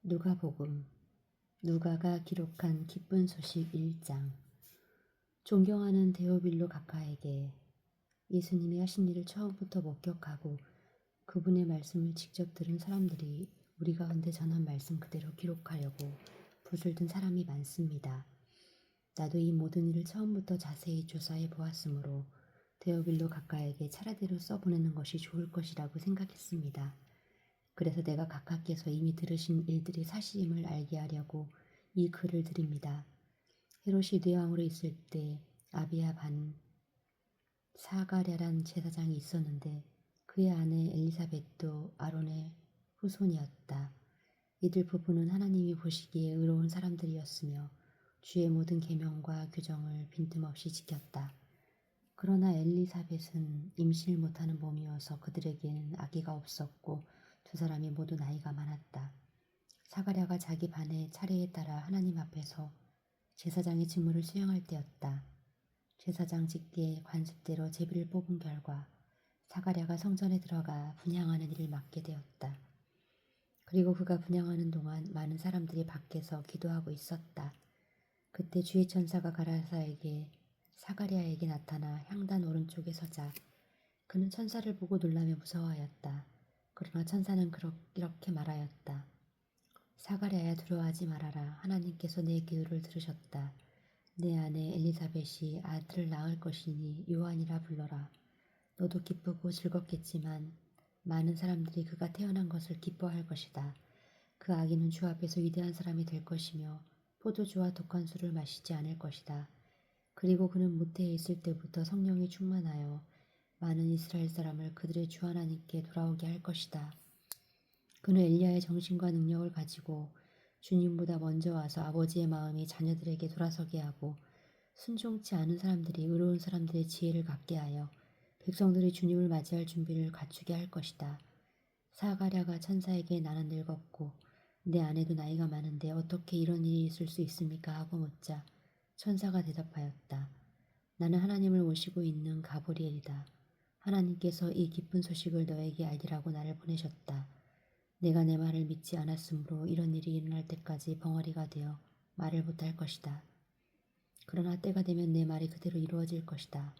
누가복음. 누가가 기록한 기쁜 소식 1장. 존경하는 데오빌로 각하에게 예수님이 하신 일을 처음부터 목격하고 그분의 말씀을 직접 들은 사람들이 우리 가운데 전한 말씀 그대로 기록하려고 붓을 든 사람이 많습니다. 나도 이 모든 일을 처음부터 자세히 조사해 보았으므로 데오빌로 각하에게 차례대로 써보내는 것이 좋을 것이라고 생각했습니다. 그래서 내가 각하께서 이미 들으신 일들이 사실임을 알게 하려고 이 글을 드립니다. 헤롯이 뇌왕으로 있을 때 아비야 반 사가랴란 제사장이 있었는데 그의 아내 엘리사벳도 아론의 후손이었다. 이들 부부는 하나님이 보시기에 의로운 사람들이었으며 주의 모든 계명과 규정을 빈틈없이 지켰다. 그러나 엘리사벳은 임신을 못하는 몸이어서 그들에게는 아기가 없었고 두 사람이 모두 나이가 많았다. 사가랴가 자기 반의 차례에 따라 하나님 앞에서 제사장의 직무를 수행할 때였다. 제사장 직계 관습대로 제비를 뽑은 결과 사가랴가 성전에 들어가 분향하는 일을 맡게 되었다. 그리고 그가 분향하는 동안 많은 사람들이 밖에서 기도하고 있었다. 그때 주의 천사가 가라사에게 사가랴에게 나타나 향단 오른쪽에 서자 그는 천사를 보고 놀라며 무서워하였다. 그러나 천사는 이렇게 말하였다. 사가랴야 두려워하지 말아라. 하나님께서 내 기도를 들으셨다. 내 아내 엘리사벳이 아들을 낳을 것이니 요한이라 불러라. 너도 기쁘고 즐겁겠지만 많은 사람들이 그가 태어난 것을 기뻐할 것이다. 그 아기는 주 앞에서 위대한 사람이 될 것이며 포도주와 독한 술을 마시지 않을 것이다. 그리고 그는 모태에 있을 때부터 성령이 충만하여 많은 이스라엘 사람을 그들의 주 하나님께 돌아오게 할 것이다. 그는 엘리야의 정신과 능력을 가지고 주님보다 먼저 와서 아버지의 마음이 자녀들에게 돌아서게 하고 순종치 않은 사람들이 의로운 사람들의 지혜를 갖게 하여 백성들이 주님을 맞이할 준비를 갖추게 할 것이다. 사가랴가 천사에게 나는 늙었고 내 아내도 나이가 많은데 어떻게 이런 일이 있을 수 있습니까? 하고 묻자 천사가 대답하였다. 나는 하나님을 모시고 있는 가브리엘이다. 하나님께서 이 기쁜 소식을 너에게 알리라고 나를 보내셨다. 내가 내 말을 믿지 않았으므로 이런 일이 일어날 때까지 벙어리가 되어 말을 못할 것이다. 그러나 때가 되면 내 말이 그대로 이루어질 것이다.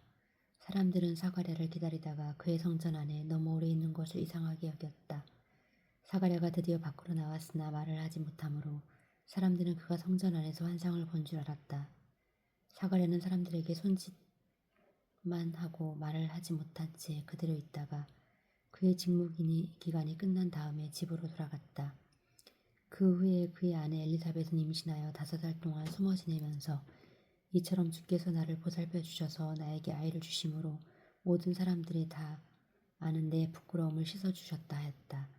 사람들은 사가랴를 기다리다가 그의 성전 안에 너무 오래 있는 것을 이상하게 여겼다. 사가랴가 드디어 밖으로 나왔으나 말을 하지 못하므로 사람들은 그가 성전 안에서 환상을 본 줄 알았다. 사가랴는 사람들에게 손짓만 하고 말을 하지 못한 채 그대로 있다가 그의 기간이 끝난 다음에 집으로 돌아갔다. 그 후에 그의 아내 엘리사벳은 임신하여 5달 동안 숨어 지내면서 이처럼 주께서 나를 보살펴 주셔서 나에게 아이를 주심으로 모든 사람들이 다 아는 내 부끄러움을 씻어주셨다 했다.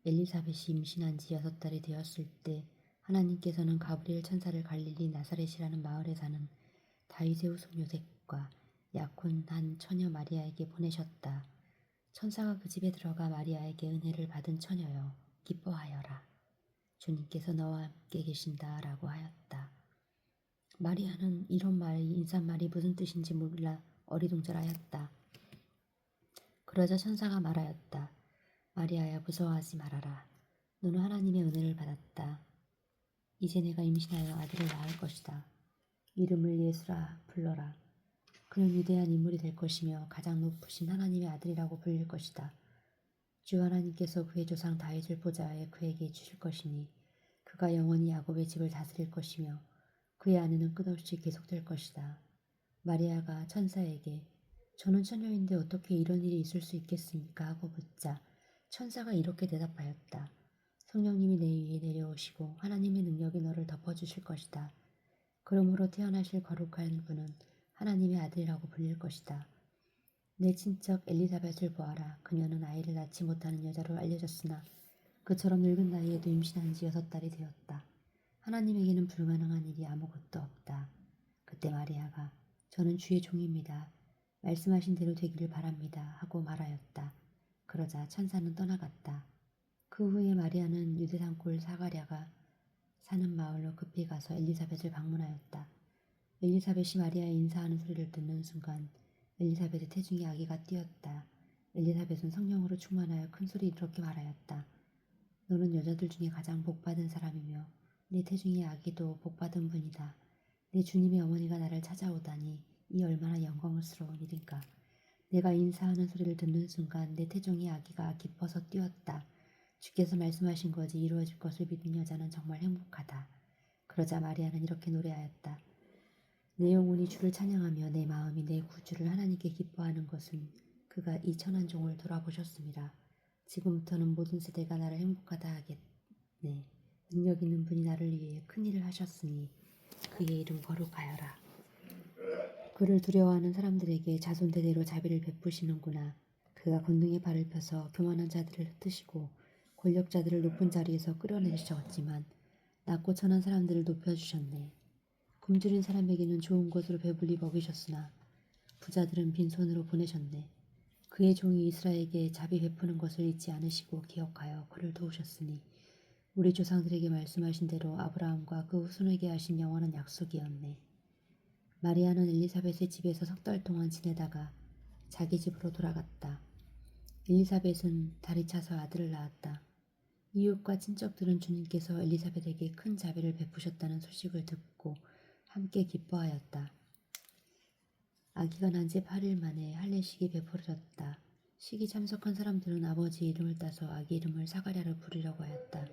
엘리사벳이 임신한 지 6달이 되었을 때 하나님께서는 가브리엘 천사를 갈릴리 나사렛이라는 마을에 사는 다윗의 후손 요셉과 약혼한 처녀 마리아에게 보내셨다. 천사가 그 집에 들어가 마리아에게 은혜를 받은 처녀여 기뻐하여라. 주님께서 너와 함께 계신다 라고 하였다. 마리아는 이런 인사말이 무슨 뜻인지 몰라 어리둥절하였다. 그러자 천사가 말하였다. 마리아야 무서워하지 말아라. 너는 하나님의 은혜를 받았다. 이제 내가 임신하여 아들을 낳을 것이다. 이름을 예수라 불러라. 그는 위대한 인물이 될 것이며 가장 높으신 하나님의 아들이라고 불릴 것이다. 주 하나님께서 그의 조상 다윗을 보좌하에 그에게 주실 것이니 그가 영원히 야곱의 집을 다스릴 것이며 그의 안에는 끝없이 계속될 것이다. 마리아가 천사에게 저는 처녀인데 어떻게 이런 일이 있을 수 있겠습니까? 하고 묻자 천사가 이렇게 대답하였다. 성령님이 내 위에 내려오시고 하나님의 능력이 너를 덮어주실 것이다. 그러므로 태어나실 거룩한 분은 하나님의 아들이라고 불릴 것이다. 내 친척 엘리사벳을 보아라. 그녀는 아이를 낳지 못하는 여자로 알려졌으나 그처럼 늙은 나이에도 임신한 지 6달이 되었다. 하나님에게는 불가능한 일이 아무것도 없다. 그때 마리아가 저는 주의 종입니다. 말씀하신 대로 되기를 바랍니다. 하고 말하였다. 그러자 천사는 떠나갔다. 그 후에 마리아는 유대 산골 사가랴가 사는 마을로 급히 가서 엘리사벳을 방문하였다. 엘리사벳이 마리아의 인사하는 소리를 듣는 순간 엘리사벳의 태중에 아기가 뛰었다. 엘리사벳은 성령으로 충만하여 큰 소리로 이렇게 말하였다. 너는 여자들 중에 가장 복받은 사람이며 내 태중의 아기도 복받은 분이다. 내 주님의 어머니가 나를 찾아오다니 이 얼마나 영광스러운 일인가. 내가 인사하는 소리를 듣는 순간 내 태중의 아기가 기뻐서 뛰었다. 주께서 말씀하신 것이 이루어질 것을 믿는 여자는 정말 행복하다. 그러자 마리아는 이렇게 노래하였다. 내 영혼이 주를 찬양하며 내 마음이 내 구주를 하나님께 기뻐하는 것은 그가 이 천한 종을 돌아보셨습니다. 지금부터는 모든 세대가 나를 행복하다 하겠네. 능력 있는 분이 나를 위해 큰 일을 하셨으니 그의 이름 거룩하여라. 그를 두려워하는 사람들에게 자손대대로 자비를 베푸시는구나. 그가 권능의 발을 펴서 교만한 자들을 흩으시고 권력자들을 높은 자리에서 끌어내셨지만 낮고 천한 사람들을 높여주셨네. 굶주린 사람에게는 좋은 것으로 배불리 먹이셨으나 부자들은 빈손으로 보내셨네. 그의 종이 이스라엘에게 자비 베푸는 것을 잊지 않으시고 기억하여 그를 도우셨으니 우리 조상들에게 말씀하신 대로 아브라함과 그 후손에게 하신 영원한 약속이었네. 마리아는 엘리사벳의 집에서 석 달 동안 지내다가 자기 집으로 돌아갔다. 엘리사벳은 달이 차서 아들을 낳았다. 이웃과 친척들은 주님께서 엘리사벳에게 큰 자비를 베푸셨다는 소식을 듣고 함께 기뻐하였다. 아기가 난 지 8일 만에 할례식이 베풀어졌다. 식이 참석한 사람들은 아버지의 이름을 따서 아기 이름을 사가랴로 부르려고 하였다.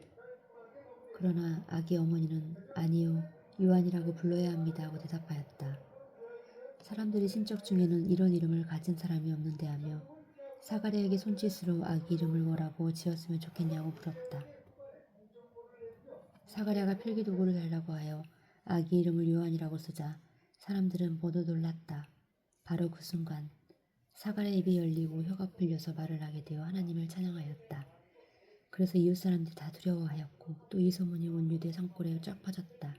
그러나 아기 어머니는 아니요, 요한이라고 불러야 합니다 하고 대답하였다. 사람들이 친척 중에는 이런 이름을 가진 사람이 없는데 하며 사가랴에게 손짓으로 아기 이름을 뭐라고 지었으면 좋겠냐고 물었다. 사가랴가 필기도구를 달라고 하여 아기 이름을 요한이라고 쓰자 사람들은 모두 놀랐다. 바로 그 순간 사가랴의 입이 열리고 혀가 풀려서 말을 하게 되어 하나님을 찬양하였다. 그래서 이웃 사람들이 다 두려워하였고 또 이 소문이 온 유대 산골에 쫙 퍼졌다.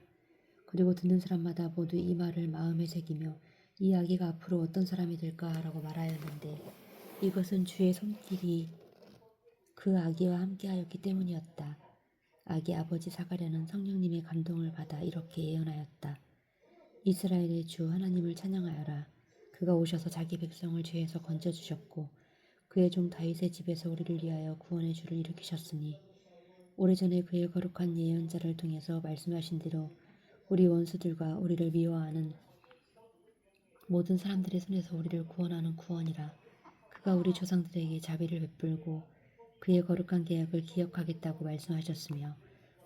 그리고 듣는 사람마다 모두 이 말을 마음에 새기며 이 아기가 앞으로 어떤 사람이 될까라고 말하였는데 이것은 주의 손길이 그 아기와 함께하였기 때문이었다. 아기 아버지 사가랴는 성령님의 감동을 받아 이렇게 예언하였다. 이스라엘의 주 하나님을 찬양하여라. 그가 오셔서 자기 백성을 죄에서 건져주셨고 그의 종 다윗의 집에서 우리를 위하여 구원의 주를 일으키셨으니 오래전에 그의 거룩한 예언자를 통해서 말씀하신 대로 우리 원수들과 우리를 미워하는 모든 사람들의 손에서 우리를 구원하는 구원이라. 그가 우리 조상들에게 자비를 베풀고 그의 거룩한 계약을 기억하겠다고 말씀하셨으며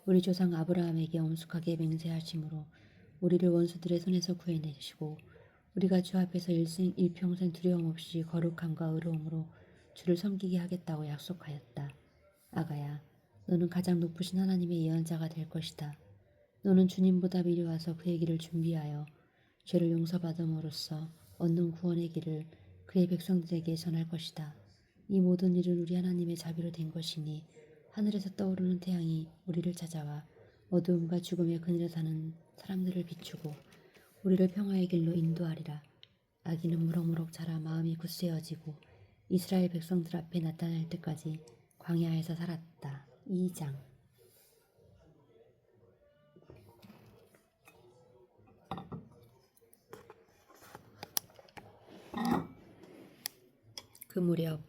우리 조상 아브라함에게 엄숙하게 맹세하심으로 우리를 원수들의 손에서 구해내시고 우리가 주 앞에서 일평생 두려움 없이 거룩함과 의로움으로 주를 섬기게 하겠다고 약속하였다. 아가야, 너는 가장 높으신 하나님의 예언자가 될 것이다. 너는 주님보다 미리 와서 그의 길을 준비하여 죄를 용서받음으로써 얻는 구원의 길을 그의 백성들에게 전할 것이다. 이 모든 일은 우리 하나님의 자비로 된 것이니 하늘에서 떠오르는 태양이 우리를 찾아와 어두움과 죽음의 그늘에 사는 사람들을 비추고 우리를 평화의 길로 인도하리라. 아기는 무럭무럭 자라 마음이 굳세어지고 이스라엘 백성들 앞에 나타날 때까지 광야에서 살았다. 2장. 그 무렵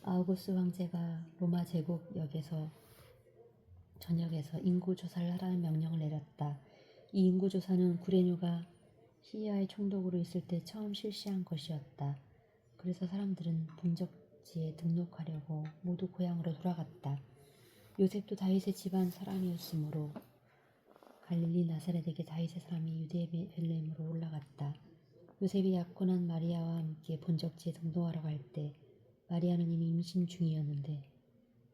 아우구스 황제가 로마 제국역에서 전역에서 인구조사를 하라는 명령을 내렸다. 이 인구조사는 구레뇨가 시리아의 총독으로 있을 때 처음 실시한 것이었다. 그래서 사람들은 분적지에 등록하려고 모두 고향으로 돌아갔다. 요셉도 다윗의 집안 사람이었으므로 갈릴리 나사렛에게 다윗의 사람이 유대 베들레헴으로 올라갔다. 요셉이 약혼한 마리아와 함께 본적지에 등록하러 갈 때 마리아는 이미 임신 중이었는데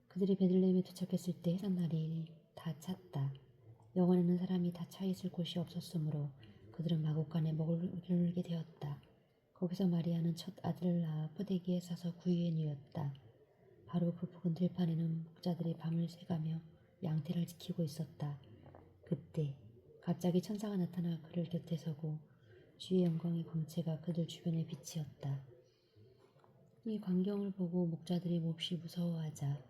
그들이 베들레헴에 도착했을 때 해산날이 다 찼다. 영원에는 사람이 다 차 있을 곳이 없었으므로 그들은 마곡간에 머물게 되었다. 거기서 마리아는 첫 아들을 낳아 포대기에 싸서 구유에 누였다. 바로 그 부근 들판에는 목자들이 밤을 새가며 양떼를 지키고 있었다. 그때 갑자기 천사가 나타나 그들 곁에 서고 주의 영광의 광채가 그들 주변에 비치었다. 이 광경을 보고 목자들이 몹시 무서워하자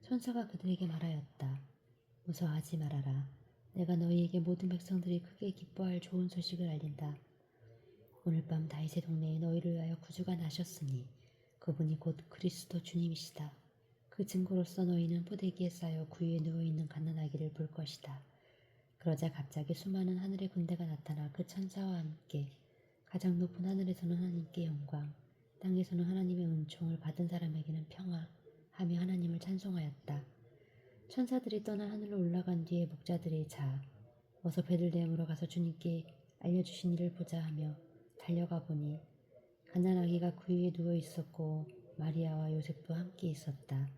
천사가 그들에게 말하였다. 무서워하지 말아라. 내가 너희에게 모든 백성들이 크게 기뻐할 좋은 소식을 알린다. 오늘 밤 다윗의 동네에 너희를 위하여 구주가 나셨으니 그분이 곧 그리스도 주님이시다. 그 증거로서 너희는 포대기에 쌓여 구유에 누워있는 갓난아기를 볼 것이다. 그러자 갑자기 수많은 하늘의 군대가 나타나 그 천사와 함께 가장 높은 하늘에서는 하나님께 영광, 땅에서는 하나님의 은총을 받은 사람에게는 평화 하며 하나님을 찬송하였다. 천사들이 떠나 하늘로 올라간 뒤에 목자들이 자, 어서 베들레헴으로 가서 주님께 알려주신 일을 보자 하며 달려가 보니 갓난아기가 구유에 누워 있었고 마리아와 요셉도 함께 있었다.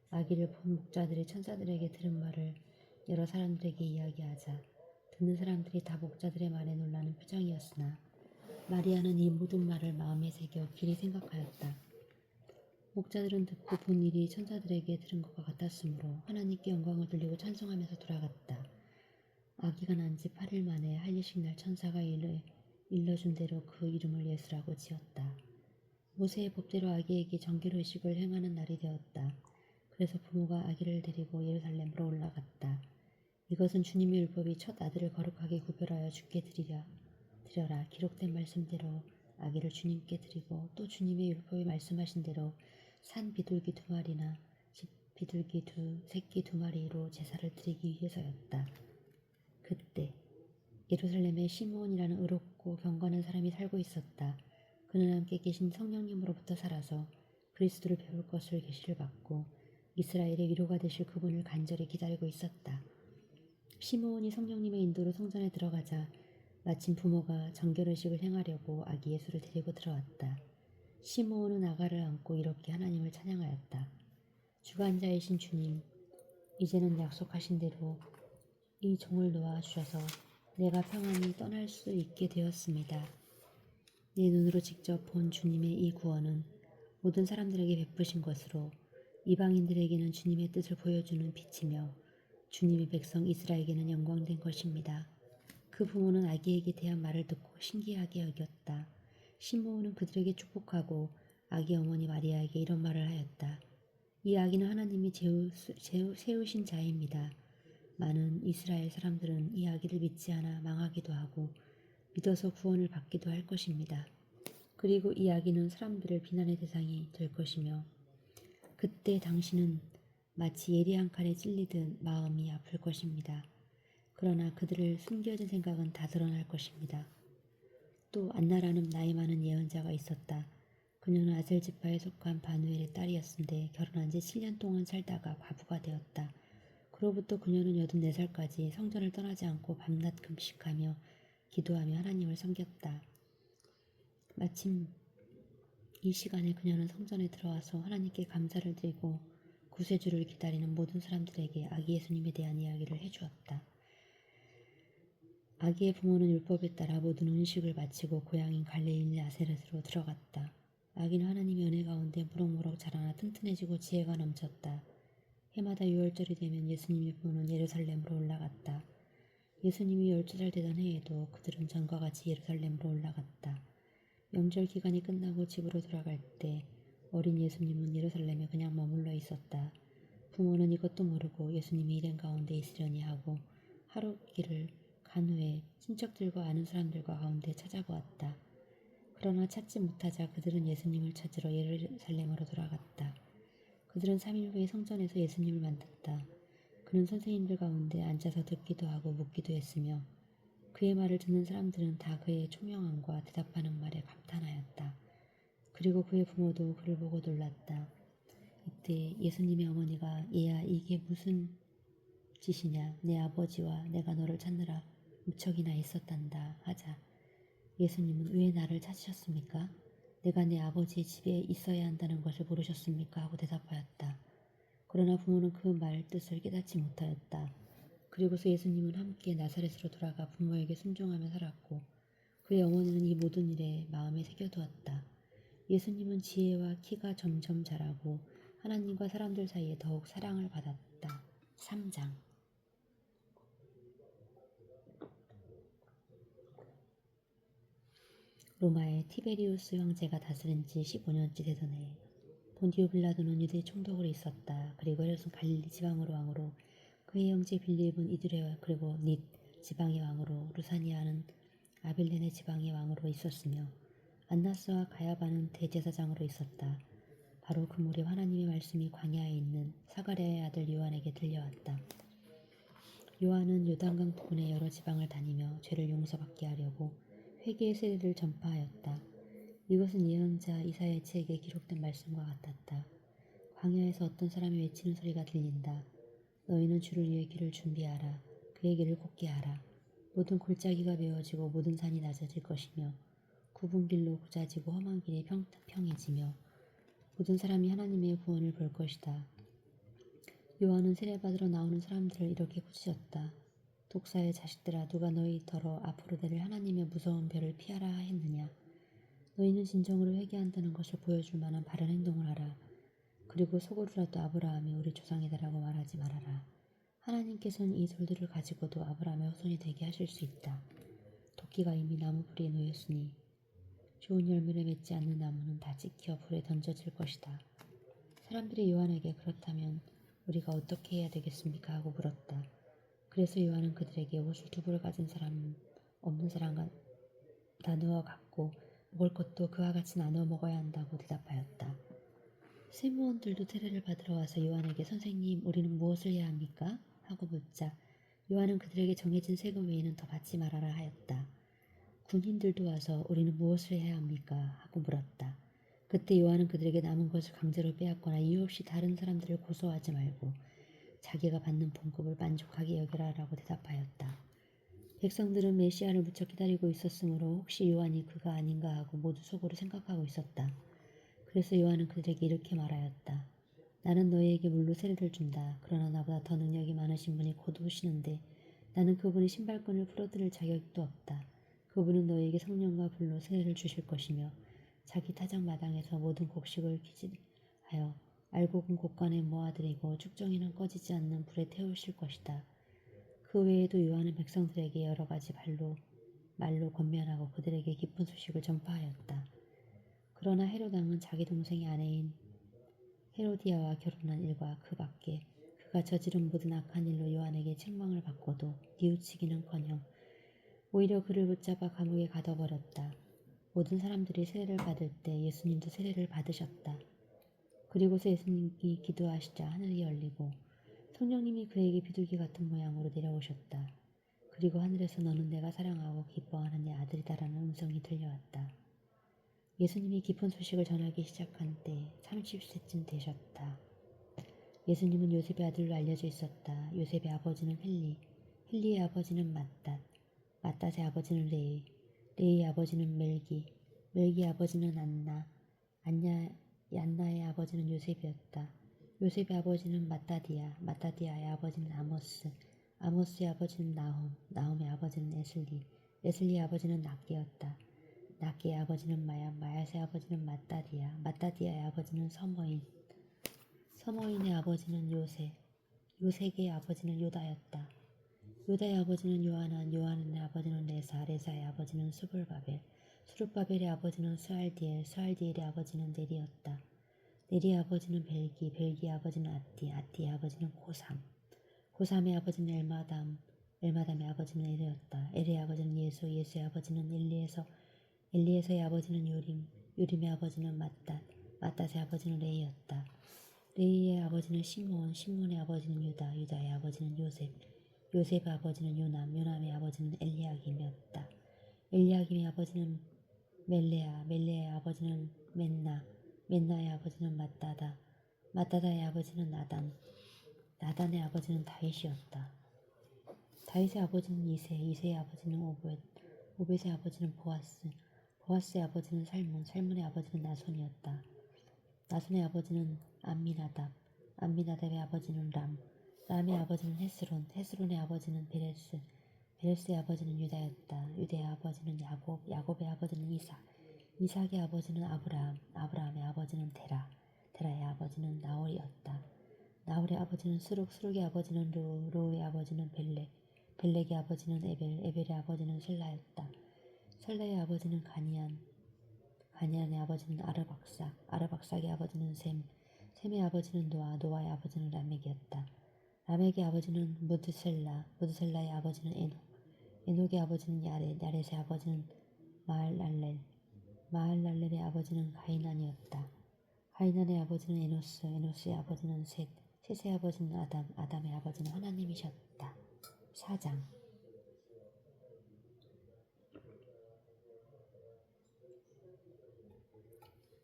아기를 본 목자들이 천사들에게 들은 말을 여러 사람들에게 이야기하자 듣는 사람들이 다 목자들의 말에 놀라는 표정이었으나 마리아는 이 모든 말을 마음에 새겨 길이 생각하였다. 목자들은 듣고 본 일이 천사들에게 들은 것과 같았으므로 하나님께 영광을 돌리고 찬송하면서 돌아갔다. 아기가 난 지 8일 만에 할례식 날 천사가 일러준 대로 그 이름을 예수라고 지었다. 모세의 법대로 아기에게 정결 의식을 행하는 날이 되었다. 그래서 부모가 아기를 데리고 예루살렘으로 올라갔다. 이것은 주님의 율법이 첫 아들을 거룩하게 구별하여 주께 드려라 기록된 말씀대로 아기를 주님께 드리고 또 주님의 율법이 말씀하신 대로 산 비둘기 2마리나 집 비둘기 새끼 2마리로 제사를 드리기 위해서였다. 그때 예루살렘에 시므온이라는 의롭고 경건한 사람이 살고 있었다. 그는 함께 계신 성령님으로부터 살아서 그리스도를 배울 것을 계시를 받고 이스라엘의 위로가 되실 그분을 간절히 기다리고 있었다. 시므온이 성령님의 인도로 성전에 들어가자 마침 부모가 정결의식을 행하려고 아기 예수를 데리고 들어왔다. 시므온은 아가를 안고 이렇게 하나님을 찬양하였다. 주관자이신 주님, 이제는 약속하신 대로 이 종을 놓아주셔서 내가 평안히 떠날 수 있게 되었습니다. 내 눈으로 직접 본 주님의 이 구원은 모든 사람들에게 베푸신 것으로 이방인들에게는 주님의 뜻을 보여주는 빛이며 주님의 백성 이스라엘에게는 영광된 것입니다. 그 부모는 아기에게 대한 말을 듣고 신기하게 여겼다. 시므온은 그들에게 축복하고 아기 어머니 마리아에게 이런 말을 하였다. 이 아기는 하나님이 세우신 자입니다. 많은 이스라엘 사람들은 이 아기를 믿지 않아 망하기도 하고 믿어서 구원을 받기도 할 것입니다. 그리고 이 아기는 사람들을 비난의 대상이 될 것이며 그때 당신은 마치 예리한 칼에 찔리듯 마음이 아플 것입니다. 그러나 그들을 숨겨진 생각은 다 드러날 것입니다. 또 안나라는 나이 많은 예언자가 있었다. 그녀는 아셀 지파에 속한 바누엘의 딸이었는데 결혼한 지 7년 동안 살다가 과부가 되었다. 그로부터 그녀는 84살까지 성전을 떠나지 않고 밤낮 금식하며 기도하며 하나님을 섬겼다. 마침 이 시간에 그녀는 성전에 들어와서 하나님께 감사를 드리고 구세주를 기다리는 모든 사람들에게 아기 예수님에 대한 이야기를 해주었다. 아기의 부모는 율법에 따라 모든 음식을 마치고 고향인 갈릴리 나사렛으로 들어갔다. 아기는 하나님의 은혜 가운데 무럭무럭 자라나 튼튼해지고 지혜가 넘쳤다. 해마다 유월절이 되면 예수님의 부모는 예루살렘으로 올라갔다. 예수님이 12살 되던 해에도 그들은 전과 같이 예루살렘으로 올라갔다. 명절 기간이 끝나고 집으로 돌아갈 때 어린 예수님은 예루살렘에 그냥 머물러 있었다. 부모는 이것도 모르고 예수님이 일행 가운데 있으려니 하고 하루 길을 간 후에 친척들과 아는 사람들과 가운데 찾아보았다. 그러나 찾지 못하자 그들은 예수님을 찾으러 예루살렘으로 돌아갔다. 그들은 3일 후에 성전에서 예수님을 만났다. 그는 선생님들 가운데 앉아서 듣기도 하고 묻기도 했으며 그의 말을 듣는 사람들은 다 그의 총명함과 대답하는 말에 감탄하였다. 그리고 그의 부모도 그를 보고 놀랐다. 이때 예수님의 어머니가 얘야 이게 무슨 짓이냐 내 아버지와 내가 너를 찾느라 무척이나 있었단다 하자 예수님은 왜 나를 찾으셨습니까? 내가 내 아버지의 집에 있어야 한다는 것을 모르셨습니까? 하고 대답하였다. 그러나 부모는 그 말 뜻을 깨닫지 못하였다. 그리고서 예수님은 함께 나사렛으로 돌아가 부모에게 순종하며 살았고 그의 어머니는 이 모든 일에 마음에 새겨두었다. 예수님은 지혜와 키가 점점 자라고 하나님과 사람들 사이에 더욱 사랑을 받았다. 3장 로마의 티베리우스 형제가 다스린 지 15년째 되던 해 본디오 빌라도는 유대 총독으로 있었다. 그리고 헤롯은 갈릴리 지방으로 왕으로 그의 형제 빌립은 이두레와 그리고 닛 지방의 왕으로 루사니아는 아빌렌의 지방의 왕으로 있었으며 안나스와 가야바는 대제사장으로 있었다. 바로 그 무렵 하나님의 말씀이 광야에 있는 사가랴의 아들 요한에게 들려왔다. 요한은 요단강 부근의 여러 지방을 다니며 죄를 용서받게 하려고 회개의 세례를 전파하였다. 이것은 예언자 이사야의 책에 기록된 말씀과 같았다. 광야에서 어떤 사람이 외치는 소리가 들린다. 너희는 주를 위해 길을 준비하라. 그의 길을 곱게 하라. 모든 골짜기가 메워지고 모든 산이 낮아질 것이며 굽은 길로 고자지고 험한 길이 평해지며 모든 사람이 하나님의 구원을 볼 것이다. 요한은 세례받으러 나오는 사람들을 이렇게 꾸짖었다. 독사의 자식들아, 누가 너희더러 앞으로 내릴 하나님의 무서운 별을 피하라 했느냐. 너희는 진정으로 회개한다는 것을 보여줄 만한 바른 행동을 하라. 그리고 속으로라도 아브라함이 우리 조상이다라고 말하지 말아라. 하나님께서는 이 돌들을 가지고도 아브라함의 후손이 되게 하실 수 있다. 도끼가 이미 나무 뿌리에 놓였으니 좋은 열매를 맺지 않는 나무는 다 찍혀 불에 던져질 것이다. 사람들이 요한에게 그렇다면 우리가 어떻게 해야 되겠습니까? 하고 물었다. 그래서 요한은 그들에게 옷을 두 벌 가진 사람 없는 사람과 나누어 갖고 먹을 것도 그와 같이 나누어 먹어야 한다고 대답하였다. 세무원들도 세례를 받으러 와서 요한에게 선생님, 우리는 무엇을 해야 합니까? 하고 묻자 요한은 그들에게 정해진 세금 외에는 더 받지 말아라 하였다. 군인들도 와서 우리는 무엇을 해야 합니까? 하고 물었다. 그때 요한은 그들에게 남은 것을 강제로 빼앗거나 이유 없이 다른 사람들을 고소하지 말고 자기가 받는 봉급을 만족하게 여겨라라고 대답하였다. 백성들은 메시아를 무척 기다리고 있었으므로 혹시 요한이 그가 아닌가 하고 모두 속으로 생각하고 있었다. 그래서 요한은 그들에게 이렇게 말하였다. 나는 너희에게 물로 세례를 준다. 그러나 나보다 더 능력이 많으신 분이 곧 오시는데 나는 그분의 신발끈을 풀어드릴 자격도 없다. 그분은 너희에게 성령과 불로 세례를 주실 것이며 자기 타작 마당에서 모든 곡식을 기진하여 알곡은 곳간에 모아들이고 쭉정이는 꺼지지 않는 불에 태우실 것이다. 그 외에도 요한은 백성들에게 여러 가지 말로 권면하고 그들에게 기쁜 소식을 전파하였다. 그러나 헤롯 왕은 자기 동생의 아내인 헤로디아와 결혼한 일과 그 밖에 그가 저지른 모든 악한 일로 요한에게 책망을 받고도 뉘우치기는커녕 오히려 그를 붙잡아 감옥에 가둬버렸다. 모든 사람들이 세례를 받을 때 예수님도 세례를 받으셨다. 그리고서 예수님이 기도하시자 하늘이 열리고 성령님이 그에게 비둘기 같은 모양으로 내려오셨다. 그리고 하늘에서 너는 내가 사랑하고 기뻐하는 내 아들이다라는 음성이 들려왔다. 예수님이 기쁜 소식을 전하기 시작한 때 30세쯤 되셨다. 예수님은 요셉의 아들로 알려져 있었다. 요셉의 아버지는 헬리의 아버지는 맏닷의 아버지는 레이의 아버지는 멜기의 아버지는 안나의 아버지는 요셉이었다. 요셉의 아버지는 맏다디아의 아버지는 아모스의 아버지는 나홈의 아버지는 에슬리의 아버지는 낫게였다. 낫게의 아버지는 마얏의 아버지는 맏다디아의 아버지는 서머인의 아버지는 요색의 아버지는 요다였다. 요다의 아버지는 요하난의 아버지는 레사의 아버지는 수룹바벨의 아버지는 스알디엘의 아버지는 넬이었다. 넬이의 아버지는 벨기의 아버지는 아띠의 아버지는 고삼의 아버지는 엘마담의 아버지는 에르였다. 에르의 아버지는 예수의 아버지는 엘리에서의 아버지는 요림의 아버지는 맏닷의 아버지는 레이였다. 레이의 아버지는 시몬의 아버지는 유다의 아버지는 요셉의 아버지는 요남의 아버지는 엘리야김이었다. 엘리야김의 아버지는 멜레아의 아버지는 맨나의 아버지는 맏다다의 아버지는 나단의 아버지는 다윗이었다. 다윗의 아버지는 이세의 아버지는 오벳의 아버지는 보아스의 아버지는 살몬의 아버지는 나손이었다. 나손의 아버지는 암미나답의 아버지는 람의 아버지는 헤스론의 아버지는 베레스의 아버지는 유다였다. 유다의 아버지는 야곱의 아버지는 이삭의 아버지는 아브라함의 아버지는 데라의 아버지는 나홀이었다. 나홀의 아버지는 수룩의 아버지는 르우의 아버지는 벨렉의 아버지는 에벨의 아버지는 셀라였다. 셀라의 아버지는 가니안의 아버지는 아르박삭의 아버지는 셈의 아버지는 노아의 아버지는 라멕이었다. 라멕의 아버지는 무드셀라의 아버지는 에녹의 아버지는 야렛, 야렛의 아버지는 마할랄렐, 마할랄렐의 아버지는 가이난이었다. 가이난의 아버지는 에노스, 에노스의 아버지는 셋, 셋의 아버지는 아담, 아담의 아버지는 하나님이셨다. 4장.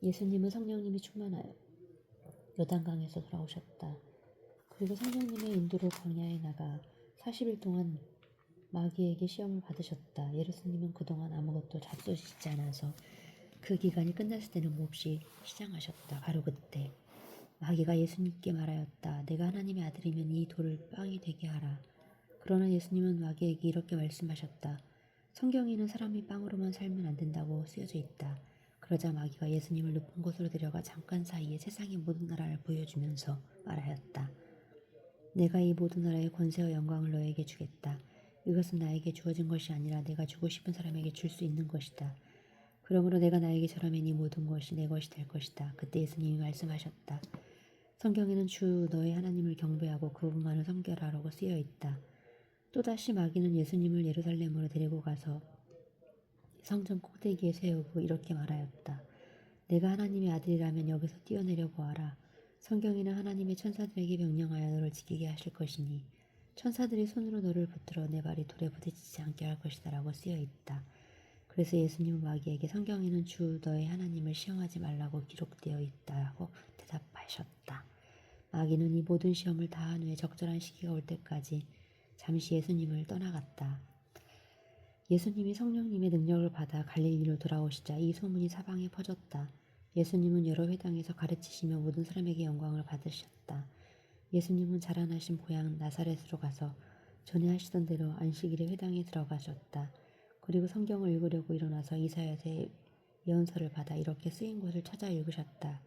예수님은 성령님이 충만하여 요단강에서 돌아오셨다. 그리고 성령님의 인도로 광야에 나가 40일 동안 마귀에게 시험을 받으셨다. 예수님은 그동안 아무것도 잡수시지 않아서 그 기간이 끝났을 때는 몹시 시장하셨다. 바로 그때 마귀가 예수님께 말하였다. 내가 하나님의 아들이면 이 돌을 빵이 되게 하라. 그러나 예수님은 마귀에게 이렇게 말씀하셨다. 성경에는 사람이 빵으로만 살면 안 된다고 쓰여져 있다. 그러자 마귀가 예수님을 높은 곳으로 데려가 잠깐 사이에 세상의 모든 나라를 보여주면서 말하였다. 내가 이 모든 나라의 권세와 영광을 너에게 주겠다. 이것은 나에게 주어진 것이 아니라 내가 주고 싶은 사람에게 줄 수 있는 것이다. 그러므로 내가 나에게 절하면 이 모든 것이 내 것이 될 것이다. 그때 예수님이 말씀하셨다. 성경에는 주 너의 하나님을 경배하고 그분만을 섬겨라라고 쓰여 있다. 또다시 마귀는 예수님을 예루살렘으로 데리고 가서 성전 꼭대기에 세우고 이렇게 말하였다. 내가 하나님의 아들이라면 여기서 뛰어내려 보아라. 성경에는 하나님의 천사들에게 명령하여 너를 지키게 하실 것이니 천사들이 손으로 너를 붙들어 내 발이 돌에 부딪히지 않게 할 것이다 라고 쓰여 있다. 그래서 예수님은 마귀에게 성경에는 주 너의 하나님을 시험하지 말라고 기록되어 있다고 대답하셨다. 마귀는 이 모든 시험을 다 한 후에 적절한 시기가 올 때까지 잠시 예수님을 떠나갔다. 예수님이 성령님의 능력을 받아 갈릴리로 돌아오시자 이 소문이 사방에 퍼졌다. 예수님은 여러 회당에서 가르치시며 모든 사람에게 영광을 받으셨다. 예수님은 자라나신 고향 나사렛으로 가서 전에 하시던 대로 안식일에 회당에 들어가셨다. 그리고 성경을 읽으려고 일어나서 이사야서의 예언서를 받아 이렇게 쓰인 곳을 찾아 읽으셨다.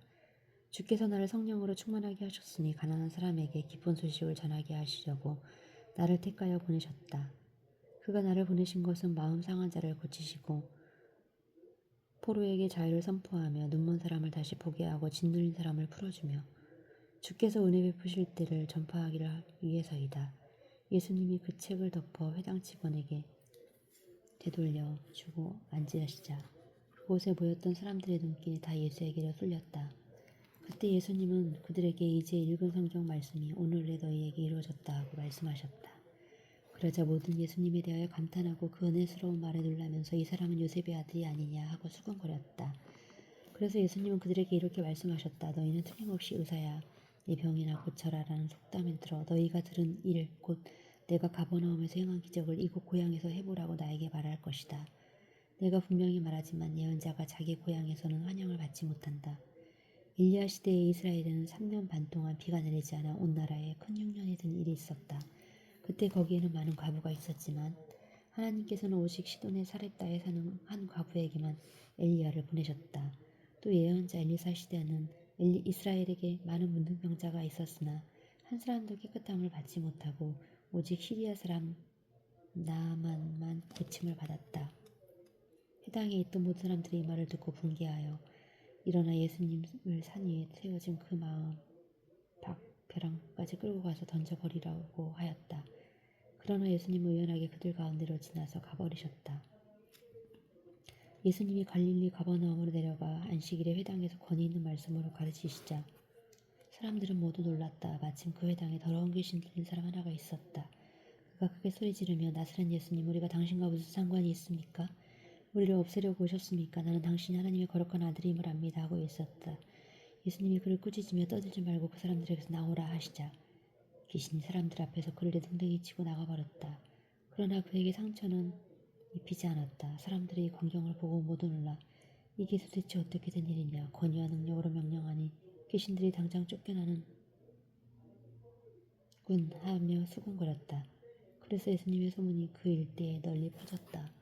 주께서 나를 성령으로 충만하게 하셨으니 가난한 사람에게 기쁜 소식을 전하게 하시려고 나를 택하여 보내셨다. 그가 나를 보내신 것은 마음 상한 자를 고치시고 포로에게 자유를 선포하며 눈먼 사람을 다시 보게 하고 짓눌린 사람을 풀어주며 주께서 은혜 베푸실 때를 전파하기를 위해서이다. 예수님이 그 책을 덮어 회당 직원에게 되돌려 주고 앉으시자 그곳에 모였던 사람들의 눈길이 다 예수에게로 쏠렸다. 그때 예수님은 그들에게 이제 읽은 성경 말씀이 오늘내 너희에게 이루어졌다 하고 말씀하셨다. 그러자 모든 예수님에 대하여 감탄하고 그 은혜스러운 말에 놀라면서 이 사람은 요셉의 아들이 아니냐 하고 수군거렸다. 그래서 예수님은 그들에게 이렇게 말씀하셨다. 너희는 틀림없이 의사야 내 병이나 고쳐라 라는 속담을 들어 너희가 들은 일 곧 내가 가버나움에서 행한 기적을 이곳 고향에서 해보라고 나에게 말할 것이다. 내가 분명히 말하지만 예언자가 자기 고향에서는 환영을 받지 못한다. 일리야 시대의 이스라엘에는 3년 반 동안 비가 내리지 않아 온 나라에 큰 흉년이 든 일이 있었다. 그때 거기에는 많은 과부가 있었지만 하나님께서는 오직 시돈의 사렙다에 사는 한 과부에게만 엘리야를 보내셨다. 또 예언자 엘리사 시대에는 이스라엘에게 많은 문둥병자가 있었으나 한 사람도 깨끗함을 받지 못하고 오직 시리아 사람 나아만만 고침을 받았다. 회당에 있던 모든 사람들이 이 말을 듣고 분개하여 일어나 예수님을 산 위에 세워진 그 마음 벼랑까지 끌고 가서 던져버리라고 하였다. 그러나 예수님은 우연하게 그들 가운데로 지나서 가버리셨다. 예수님이 갈릴리 가버나움으로 내려가 안식일에 회당에서 권위 있는 말씀으로 가르치시자 사람들은 모두 놀랐다. 마침 그 회당에 더러운 귀신 들린 사람 하나가 있었다. 그가 크게 소리 지르며 나사렛 예수님 우리가 당신과 무슨 상관이 있습니까? 우리를 없애려고 오셨습니까? 나는 당신이 하나님의 거룩한 아들임을 압니다 하고 있었다. 예수님이 그를 꾸짖으며 떠들지 말고 그 사람들에게서 나오라 하시자 귀신이 사람들 앞에서 그를 내등댕이 치고 나가버렸다. 그러나 그에게 상처는 입히지 않았다. 사람들이 이 광경을 보고 모두 놀라 이게 도대체 어떻게 된 일이냐. 권위와 능력으로 명령하니 귀신들이 당장 쫓겨나는 군 하며 수군거렸다. 그래서 예수님의 소문이 그 일대에 널리 퍼졌다.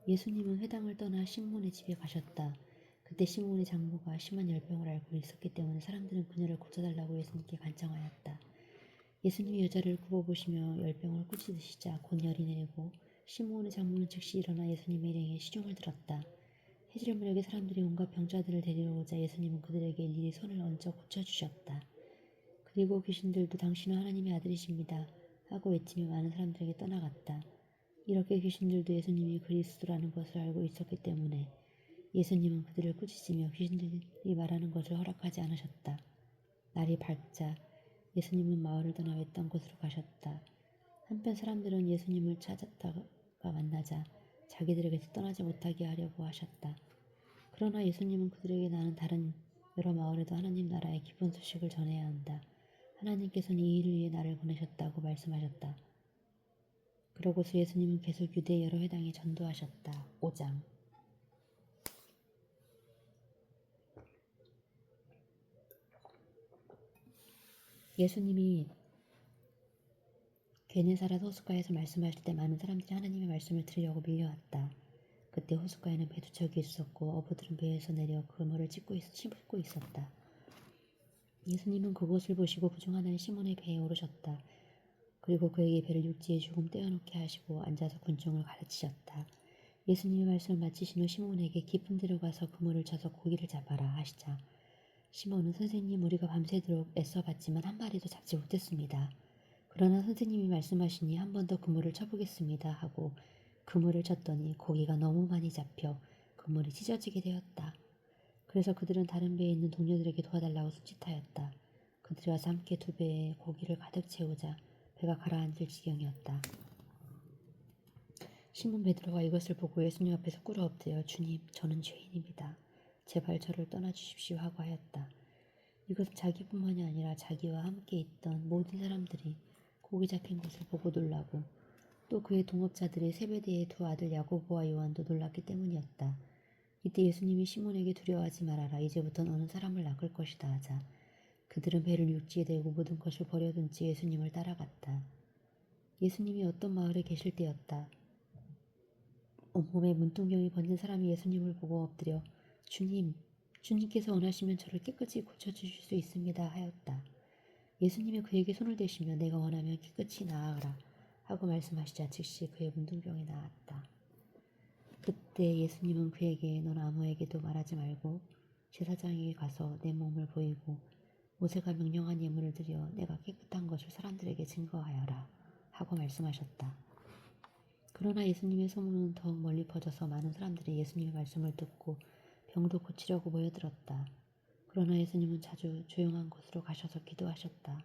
예수님은 회당을 떠나 시몬의 집에 가셨다. 그때 시몬의 장모가 심한 열병을 앓고 있었기 때문에 사람들은 그녀를 고쳐달라고 예수님께 간청하였다. 예수님이 여자를 굽어보시며 열병을 꾸짖으시자 곧 열이 내리고 시몬의 장모는 즉시 일어나 예수님의 일행에 시중을 들었다. 해질 무렵에 사람들이 온갖 병자들을 데리러 오자 예수님은 그들에게 일일이 손을 얹어 고쳐주셨다. 그리고 귀신들도 당신은 하나님의 아들이십니다 하고 외치며 많은 사람들에게 떠나갔다. 이렇게 귀신들도 예수님이 그리스도라는 것을 알고 있었기 때문에 예수님은 그들을 꾸짖으며 귀신들이 말하는 것을 허락하지 않으셨다. 날이 밝자 예수님은 마을을 떠나 외딴 곳으로 가셨다. 한편 사람들은 예수님을 찾았다가 만나자 자기들에게서 떠나지 못하게 하려고 하셨다. 그러나 예수님은 그들에게 나는 다른 여러 마을에도 하나님 나라의 기쁜 소식을 전해야 한다. 하나님께서는 이 일을 위해 나를 보내셨다고 말씀하셨다. 그러고서 예수님은 계속 유대 여러 회당에 전도하셨다. 5장. 예수님이 게네사렛 호숫가에서 말씀하실 때 많은 사람들이 하나님의 말씀을 들으려고 밀려왔다. 그때 호숫가에는 배 두 척이 있었고 어부들은 배에서 내려 그물을 짚고 있었다. 예수님은 그것을 보시고 그중 하나인 시몬의 배에 오르셨다. 그리고 그에게 배를 육지에 조금 떼어놓게 하시고 앉아서 군중을 가르치셨다. 예수님의 말씀을 마치신 후 시몬에게 깊은 데로 가서 그물을 쳐서 고기를 잡아라 하시자 시몬은 선생님 우리가 밤새도록 애써봤지만 한 마리도 잡지 못했습니다. 그러나 선생님이 말씀하시니 한 번 더 그물을 쳐보겠습니다 하고 그물을 쳤더니 고기가 너무 많이 잡혀 그물이 찢어지게 되었다. 그래서 그들은 다른 배에 있는 동료들에게 도와달라고 손짓하였다. 그들이 와서 함께 두 배에 고기를 가득 채우자 배가 가라앉을 지경이었다. 시몬 베드로가 이것을 보고 예수님 앞에서 꿇어 엎드려 주님 저는 죄인입니다. 제발 저를 떠나주십시오 하고 하였다. 이것은 자기뿐만이 아니라 자기와 함께 있던 모든 사람들이 고기 잡힌 것을 보고 놀라고 또 그의 동업자들의 세베대의 두 아들 야고보와 요한도 놀랐기 때문이었다. 이때 예수님이 시몬에게 두려워하지 말아라. 이제부터 너는 사람을 낚을 것이다 하자 그들은 배를 육지에 대고 모든 것을 버려둔 채 예수님을 따라갔다. 예수님이 어떤 마을에 계실 때였다. 온몸에 문둥병이 번진 사람이 예수님을 보고 엎드려 주님께서 원하시면 저를 깨끗이 고쳐주실 수 있습니다 하였다. 예수님이 그에게 손을 대시며 내가 원하면 깨끗이 나아가라 하고 말씀하시자 즉시 그의 문둥병이 나았다. 그때 예수님은 그에게 넌 아무에게도 말하지 말고 제사장에게 가서 내 몸을 보이고 모세가 명령한 예물을 드려 내가 깨끗한 것을 사람들에게 증거하여라 하고 말씀하셨다. 그러나 예수님의 소문은 더욱 멀리 퍼져서 많은 사람들이 예수님의 말씀을 듣고 병도 고치려고 모여들었다. 그러나 예수님은 자주 조용한 곳으로 가셔서 기도하셨다.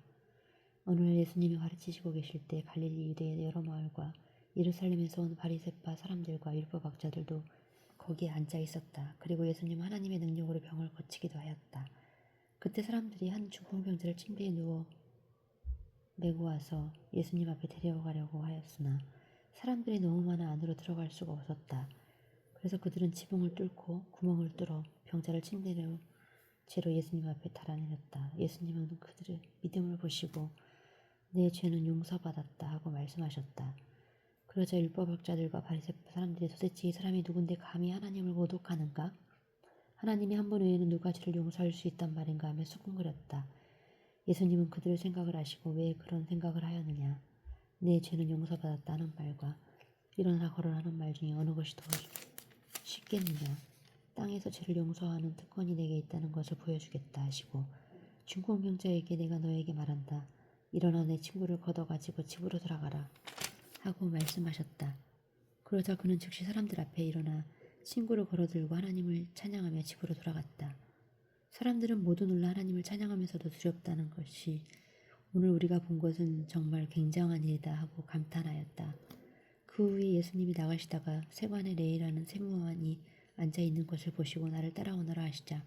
어느 날 예수님이 가르치시고 계실 때 갈릴리 유대의 여러 마을과 예루살렘에서 온 바리새파 사람들과 율법학자들도 거기에 앉아 있었다. 그리고 예수님은 하나님의 능력으로 병을 고치기도 하였다. 그때 사람들이 한 중풍병자를 침대에 누워 메고 와서 예수님 앞에 데려가려고 하였으나 사람들이 너무 많아 안으로 들어갈 수가 없었다. 그래서 그들은 지붕을 뚫고 구멍을 뚫어 병자를 침대로 채로 예수님 앞에 달아내렸다. 예수님은 그들의 믿음을 보시고 내 죄는 용서받았다 하고 말씀하셨다. 그러자 율법학자들과 바리새파 사람들이 도대체 이 사람이 누군데 감히 하나님을 모독하는가? 하나님이 한 분 외에는 누가 죄를 용서할 수 있단 말인가 하며 수군거렸다. 예수님은 그들의 생각을 아시고 왜 그런 생각을 하였느냐? 내 죄는 용서받았다 하는 말과 일어나 걸어라는 말 중에 어느 것이 더 쉽겠느냐? 땅에서 죄를 용서하는 특권이 내게 있다는 것을 보여주겠다 하시고 중풍병자에게 내가 너에게 말한다. 일어나 내 친구를 걷어가지고 집으로 돌아가라 하고 말씀하셨다. 그러자 그는 즉시 사람들 앞에 일어나 친구를 걸어들고 하나님을 찬양하며 집으로 돌아갔다. 사람들은 모두 놀라 하나님을 찬양하면서도 두렵다는 것이 오늘 우리가 본 것은 정말 굉장한 일이다 하고 감탄하였다. 그 후에 예수님이 나가시다가 세관의 레이라는 세무원이 앉아있는 것을 보시고 나를 따라오너라 하시자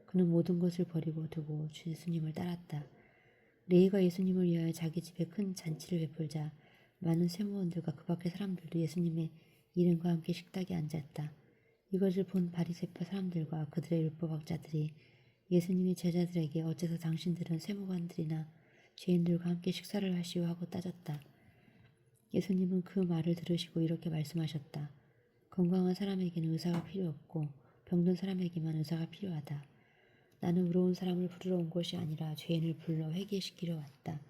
그는 모든 것을 버리고 두고 예수님을 따랐다. 레이가 예수님을 위하여 자기 집에 큰 잔치를 베풀자 많은 세무원들과 그 밖의 사람들도 예수님의 일행과 함께 식탁에 앉았다. 이것을 본 바리새파 사람들과 그들의 율법학자들이 예수님의 제자들에게 어째서 당신들은 세무관들이나 죄인들과 함께 식사를 하시오 하고 따졌다. 예수님은 그 말을 들으시고 이렇게 말씀하셨다. 건강한 사람에게는 의사가 필요 없고 병든 사람에게만 의사가 필요하다. 나는 의로운 사람을 부르러 온 것이 아니라 죄인을 불러 회개시키려 왔다.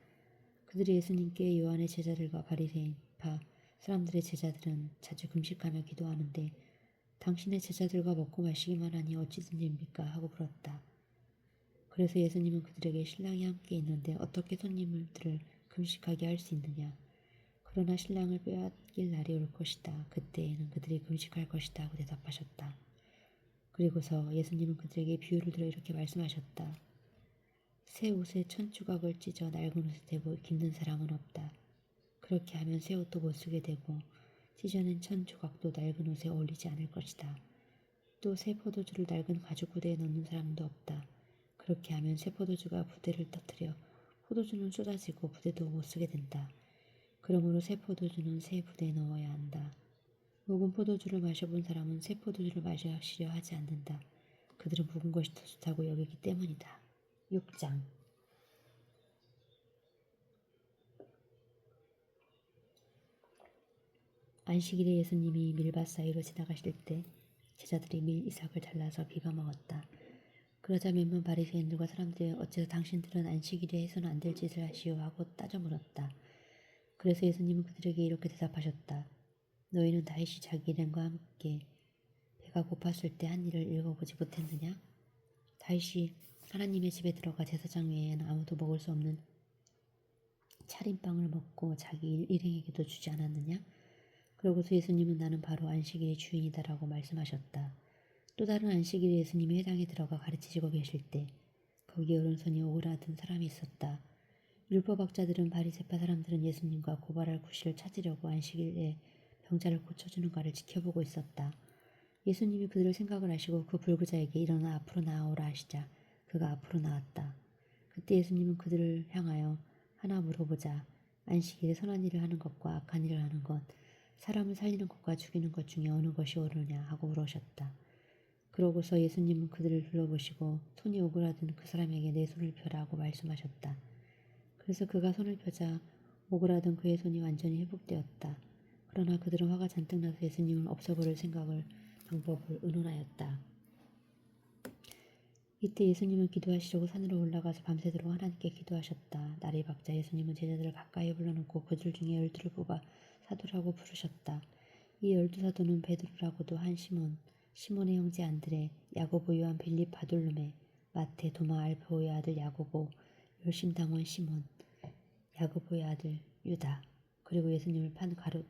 그들이 예수님께 요한의 제자들과 바리새파 사람들의 제자들은 자주 금식하며 기도하는데 당신의 제자들과 먹고 마시기만 하니 어찌 됩니까? 하고 물었다. 그래서 예수님은 그들에게 신랑이 함께 있는데 어떻게 손님들을 금식하게 할 수 있느냐? 그러나 신랑을 빼앗길 날이 올 것이다. 그때에는 그들이 금식할 것이다 하고 대답하셨다. 그리고서 예수님은 그들에게 비유를 들어 이렇게 말씀하셨다. 새 옷에 1000조각을 찢어 낡은 옷에 대고 깁는 사람은 없다. 그렇게 하면 새 옷도 못 쓰게 되고 찢어낸 1000조각도 낡은 옷에 어울리지 않을 것이다. 또 새 포도주를 낡은 가죽 부대에 넣는 사람도 없다. 그렇게 하면 새 포도주가 부대를 터뜨려 포도주는 쏟아지고 부대도 못 쓰게 된다. 그러므로 새 포도주는 새 부대에 넣어야 한다. 묵은 포도주를 마셔본 사람은 새 포도주를 마시려 하지 않는다. 그들은 묵은 것이 더 좋다고 여기기 때문이다. 6장. 안식일에 예수님이 밀밭 사이로 지나가실 때 제자들이 밀 이삭을 잘라서 비가 먹었다. 그러자 몇몇 바리새인들과 사람들이 어째서 당신들은 안식일에 해서는 안 될 짓을 하시오 하고 따져 물었다. 그래서 예수님은 그들에게 이렇게 대답하셨다. 너희는 다윗이 자기 일행과 함께 배가 고팠을 때 한 일을 읽어보지 못했느냐? 다윗이 하나님의 집에 들어가 제사장 외에는 아무도 먹을 수 없는 차림빵을 먹고 자기 일행에게도 주지 않았느냐? 그러고서 예수님은 나는 바로 안식일의 주인이다라고 말씀하셨다. 또 다른 안식일에 예수님이 회당에 들어가 가르치시고 계실 때 거기에 오른손이 오그라든 사람이 있었다. 율법학자들은 바리새파 사람들은 예수님과 고발할 구실을 찾으려고 안식일에 병자를 고쳐주는 것을 지켜보고 있었다. 예수님이 그들의 생각을 아시고 그 불구자에게 일어나 앞으로 나아오라 하시자 그가 앞으로 나왔다. 그때 예수님은 그들을 향하여 하나 물어보자. 안식일에 선한 일을 하는 것과 악한 일을 하는 것, 사람을 살리는 것과 죽이는 것 중에 어느 것이 옳으냐 하고 물으셨다. 그러고서 예수님은 그들을 둘러보시고 손이 오그라든 그 사람에게 내 손을 펴라고 말씀하셨다. 그래서 그가 손을 펴자 오그라든 그의 손이 완전히 회복되었다. 그러나 그들은 화가 잔뜩 나서 예수님을 없애버릴 방법을 의논하였다. 이때 예수님은 기도하시려고 산으로 올라가서 밤새도록 하나님께 기도하셨다. 날이 밝자 예수님은 제자들을 가까이 불러놓고 그들 중에 12를 뽑아 사도라고 부르셨다. 이 12사도는 베드로라고도 한 시몬, 시몬의 형제 안드레, 야고보, 요한, 빌립, 바돌로메, 마태, 도마, 알페오의 아들 야고보, 열심당원 시몬, 야고보의 아들 유다, 그리고 예수님을 판 가룟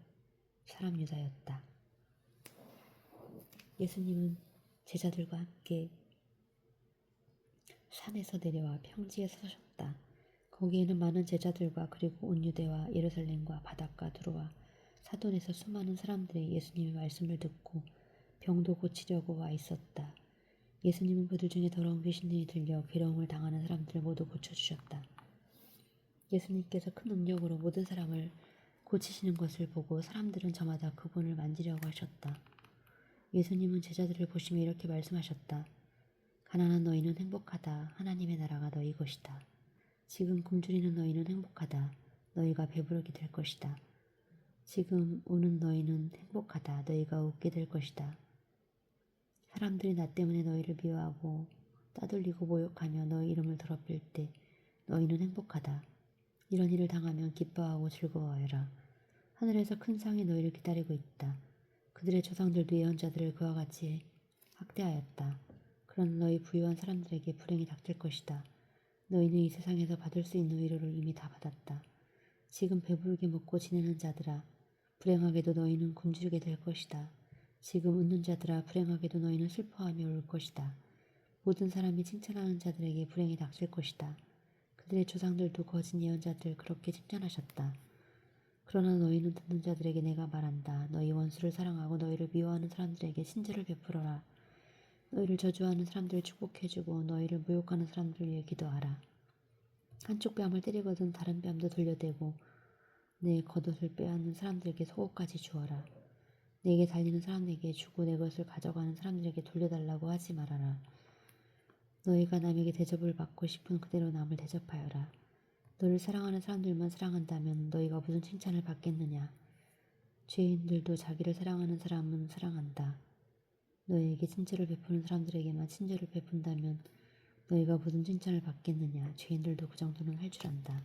사람 유다였다. 예수님은 제자들과 함께 산에서 내려와 평지에 서셨다. 거기에는 많은 제자들과 그리고 온 유대와 예루살렘과 바닷가 두로와 사돈에서 수많은 사람들이 예수님의 말씀을 듣고 병도 고치려고 와 있었다. 예수님은 그들 중에 더러운 귀신들이 들려 괴로움을 당하는 사람들을 모두 고쳐주셨다. 예수님께서 큰 능력으로 모든 사람을 고치시는 것을 보고 사람들은 저마다 그분을 만지려고 하셨다. 예수님은 제자들을 보시며 이렇게 말씀하셨다. 가난한 너희는 행복하다. 하나님의 나라가 너희 것이다. 지금 굶주리는 너희는 행복하다. 너희가 배부르게 될 것이다. 지금 우는 너희는 행복하다. 너희가 웃게 될 것이다. 사람들이 나 때문에 너희를 미워하고 따돌리고 모욕하며 너희 이름을 더럽힐 때 너희는 행복하다. 이런 일을 당하면 기뻐하고 즐거워하여라. 하늘에서 큰 상이 너희를 기다리고 있다. 그들의 조상들도 예언자들을 그와 같이 학대하였다. 그러나 너희 부유한 사람들에게 불행이 닥칠 것이다. 너희는 이 세상에서 받을 수 있는 위로를 이미 다 받았다. 지금 배부르게 먹고 지내는 자들아, 불행하게도 너희는 굶주리게 될 것이다. 지금 웃는 자들아, 불행하게도 너희는 슬퍼하며 울 것이다. 모든 사람이 칭찬하는 자들에게 불행이 닥칠 것이다. 그들의 조상들도 거짓 예언자들 그렇게 칭찬하셨다. 그러나 너희는 듣는 자들에게 내가 말한다. 너희 원수를 사랑하고 너희를 미워하는 사람들에게 친절을 베풀어라. 너희를 저주하는 사람들을 축복해주고 너희를 모욕하는 사람들을 위해 기도하라. 한쪽 뺨을 때리거든 다른 뺨도 돌려대고 내 겉옷을 빼앗는 사람들에게 속옷까지 주어라. 내게 달리는 사람에게 주고 내 것을 가져가는 사람들에게 돌려달라고 하지 말아라. 너희가 남에게 대접을 받고 싶은 그대로 남을 대접하여라. 너를 사랑하는 사람들만 사랑한다면 너희가 무슨 칭찬을 받겠느냐. 죄인들도 자기를 사랑하는 사람은 사랑한다. 너희에게 친절을 베푸는 사람들에게만 친절을 베푼다면 너희가 무슨 칭찬을 받겠느냐. 죄인들도 그 정도는 할 줄 안다.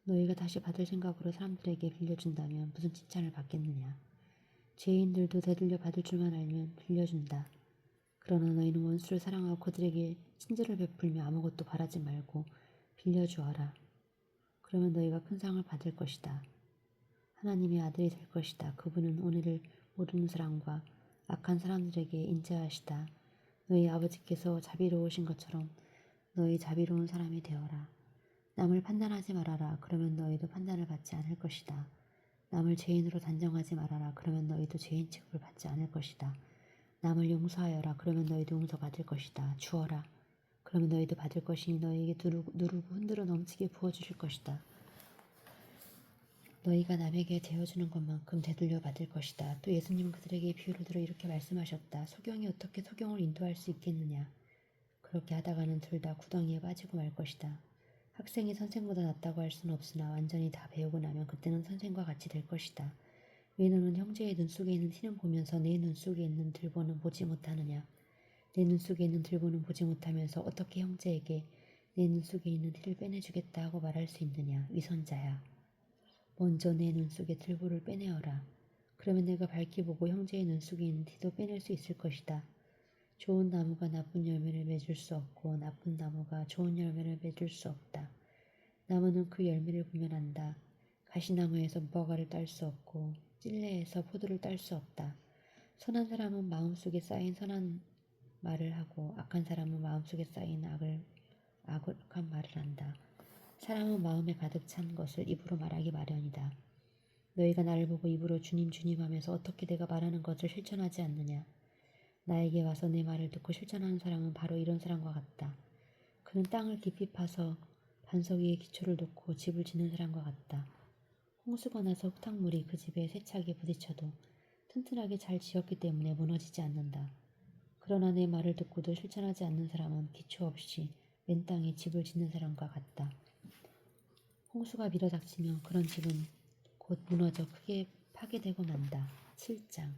너희가 다시 받을 생각으로 사람들에게 빌려준다면 무슨 칭찬을 받겠느냐. 죄인들도 되돌려 받을 줄만 알면 빌려준다. 그러나 너희는 원수를 사랑하고 그들에게 친절을 베풀며 아무것도 바라지 말고 빌려주어라. 그러면 너희가 큰 상을 받을 것이다. 하나님의 아들이 될 것이다. 그분은 오늘을 모르는 사람과 악한 사람들에게 인자하시다. 너희 아버지께서 자비로우신 것처럼 너희 자비로운 사람이 되어라. 남을 판단하지 말아라. 그러면 너희도 판단을 받지 않을 것이다. 남을 죄인으로 단정하지 말아라. 그러면 너희도 죄인 취급을 받지 않을 것이다. 남을 용서하여라. 그러면 너희도 용서받을 것이다. 주어라. 그러면 너희도 받을 것이니 너희에게 누르고 흔들어 넘치게 부어주실 것이다. 너희가 남에게 대어주는 것만큼 되돌려 받을 것이다. 또 예수님은 그들에게 비유를 들어 이렇게 말씀하셨다. 소경이 어떻게 소경을 인도할 수 있겠느냐. 그렇게 하다가는 둘 다 구덩이에 빠지고 말 것이다. 학생이 선생보다 낫다고 할 수는 없으나 완전히 다 배우고 나면 그때는 선생과 같이 될 것이다. 왜 너는 형제의 눈 속에 있는 티는 보면서 내 눈 속에 있는 들보는 보지 못하느냐. 내 눈 속에 있는 들보는 보지 못하면서 어떻게 형제에게 내 눈 속에 있는 티를 빼내주겠다 하고 말할 수 있느냐. 위선자야. 먼저 내 눈 속에 들보를 빼내어라. 그러면 내가 밝히 보고 형제의 눈 속에 있는 티도 빼낼 수 있을 것이다. 좋은 나무가 나쁜 열매를 맺을 수 없고 나쁜 나무가 좋은 열매를 맺을 수 없다. 나무는 그 열매를 보면 안다. 가시나무에서 무화과를 딸 수 없고 찔레에서 포도를 딸 수 없다. 선한 사람은 마음속에 쌓인 선한 말을 하고 악한 사람은 마음속에 쌓인 악한 말을 한다. 사람은 마음에 가득 찬 것을 입으로 말하기 마련이다. 너희가 나를 보고 입으로 주님 주님 하면서 어떻게 내가 말하는 것을 실천하지 않느냐. 나에게 와서 내 말을 듣고 실천하는 사람은 바로 이런 사람과 같다. 그는 땅을 깊이 파서 반석 위에 기초를 놓고 집을 짓는 사람과 같다. 홍수가 나서 흙탕물이 그 집에 세차게 부딪혀도 튼튼하게 잘 지었기 때문에 무너지지 않는다. 그러나 내 말을 듣고도 실천하지 않는 사람은 기초 없이 맨 땅에 집을 짓는 사람과 같다. 홍수가 밀어닥치면 그런 집은 곧 무너져 크게 파괴되고 만다. 7장.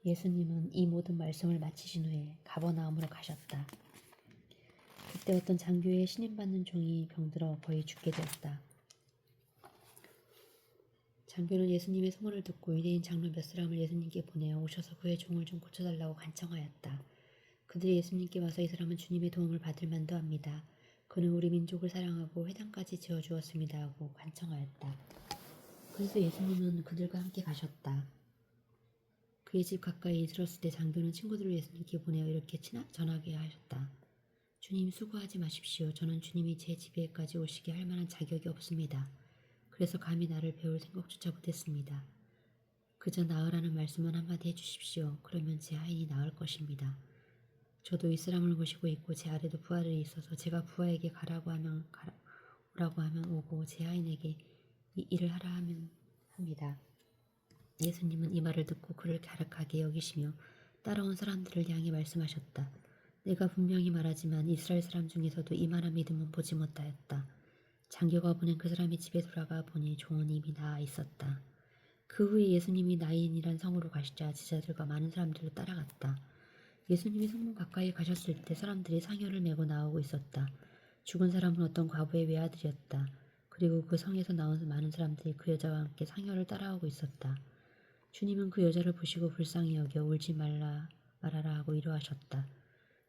예수님은 이 모든 말씀을 마치신 후에 가버나움으로 가셨다. 그때 어떤 장교의 신임받는 종이 병들어 거의 죽게 되었다. 장교는 예수님의 소문을 듣고 유대인 장로 몇 사람을 예수님께 보내어 오셔서 그의 종을 좀 고쳐달라고 간청하였다. 그들이 예수님께 와서 이 사람은 주님의 도움을 받을 만도 합니다. 그는 우리 민족을 사랑하고 회당까지 지어주었습니다 하고 간청하였다. 그래서 예수님은 그들과 함께 가셨다. 그의 집 가까이 이르렀을 때 장교는 친구들을 예수님께 보내어 이렇게 전하게 하셨다. 주님 수고하지 마십시오. 저는 주님이 제 집에까지 오시게 할 만한 자격이 없습니다. 그래서 감히 나를 배울 생각조차 못했습니다. 그저 나으라는 말씀만 한마디 해주십시오. 그러면 제 하인이 나을 것입니다. 저도 이 사람을 모시고 있고 제 아래도 부하들이 있어서 제가 부하에게 오라고 하면 오고 제 하인에게 이 일을 하라 하면 합니다. 예수님은 이 말을 듣고 그를 갸륵하게 여기시며 따라온 사람들을 향해 말씀하셨다. 내가 분명히 말하지만 이스라엘 사람 중에서도 이만한 믿음은 보지 못하였다. 장교가 보낸 그 사람이 집에 돌아가 보니 종은 이미 나아 있었다. 그 후에 예수님이 나인이란 성으로 가시자 제자들과 많은 사람들로 따라갔다. 예수님이 성문 가까이 가셨을 때 사람들이 상여를 메고 나오고 있었다. 죽은 사람은 어떤 과부의 외아들이었다. 그리고 그 성에서 나온 많은 사람들이 그 여자와 함께 상여를 따라오고 있었다. 주님은 그 여자를 보시고 불쌍히 여겨 울지 말아라 하고 위로하셨다.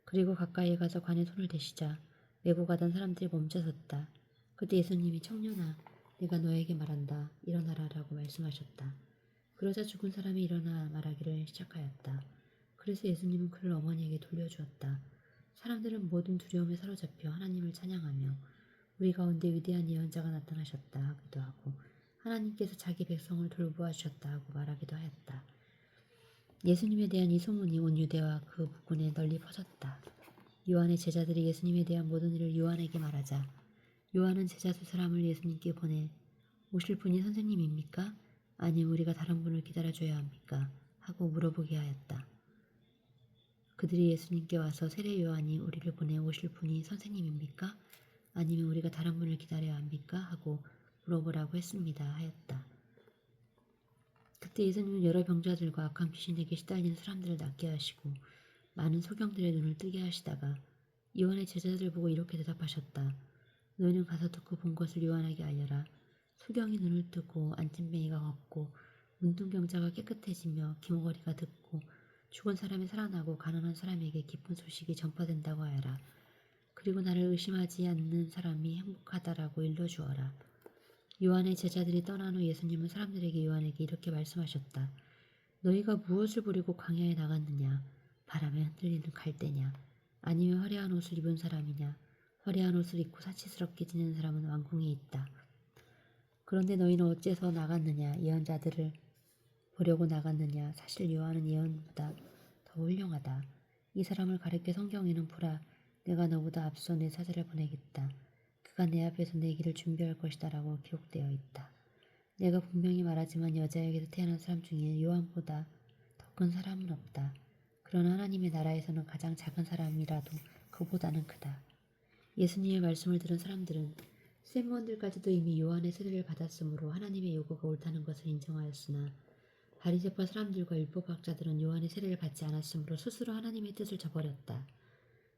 그리고 가까이 가서 관에 손을 대시자 메고 가던 사람들이 멈춰섰다. 그때 예수님이 청년아 내가 너에게 말한다. 일어나라 라고 말씀하셨다. 그러자 죽은 사람이 일어나 말하기를 시작하였다. 그래서 예수님은 그를 어머니에게 돌려주었다. 사람들은 모든 두려움에 사로잡혀 하나님을 찬양하며 우리 가운데 위대한 예언자가 나타나셨다 하기도 하고 하나님께서 자기 백성을 돌보아 주셨다 하고 말하기도 하였다. 예수님에 대한 이 소문이 온 유대와 그 북군에 널리 퍼졌다. 요한의 제자들이 예수님에 대한 모든 일을 요한에게 말하자 요한은 제자 두 사람을 예수님께 보내 오실 분이 선생님입니까? 아니면 우리가 다른 분을 기다려줘야 합니까? 하고 물어보게 하였다. 그들이 예수님께 와서 세례 요한이 우리를 보내 오실 분이 선생님입니까? 아니면 우리가 다른 분을 기다려야 합니까? 하고 물어보라고 했습니다. 하였다. 그때 예수님은 여러 병자들과 악한 귀신에게 시달리는 사람들을 낫게 하시고 많은 소경들의 눈을 뜨게 하시다가 요한의 제자들을 보고 이렇게 대답하셨다. 너희는 가서 듣고 본 것을 요한에게 알려라. 소경이 눈을 뜨고 안진뱅이가 걷고 문둥병자가 깨끗해지며 기모거리가 듣고 죽은 사람이 살아나고 가난한 사람에게 기쁜 소식이 전파된다고 하여라. 그리고 나를 의심하지 않는 사람이 행복하다라고 일러주어라. 요한의 제자들이 떠난 후 예수님은 사람들에게 요한에게 이렇게 말씀하셨다. 너희가 무엇을 부리고 광야에 나갔느냐? 바람에 흔들리는 갈대냐? 아니면 화려한 옷을 입은 사람이냐? 화려한 옷을 입고 사치스럽게 지내는 사람은 왕궁에 있다. 그런데 너희는 어째서 나갔느냐? 예언자들을 보려고 나갔느냐? 사실 요한은 예언보다 더 훌륭하다. 이 사람을 가르쳐 성경에는 보라, 내가 너보다 앞서 내 사자를 보내겠다. 그가 내 앞에서 내 길을 준비할 것이다 라고 기록되어 있다. 내가 분명히 말하지만 여자에게서 태어난 사람 중에 요한보다 더 큰 사람은 없다. 그러나 하나님의 나라에서는 가장 작은 사람이라도 그보다는 크다. 예수님의 말씀을 들은 사람들은 세무원들까지도 이미 요한의 세례를 받았으므로 하나님의 요구가 옳다는 것을 인정하였으나 바리새파 사람들과 율법학자들은 요한의 세례를 받지 않았으므로 스스로 하나님의 뜻을 저버렸다.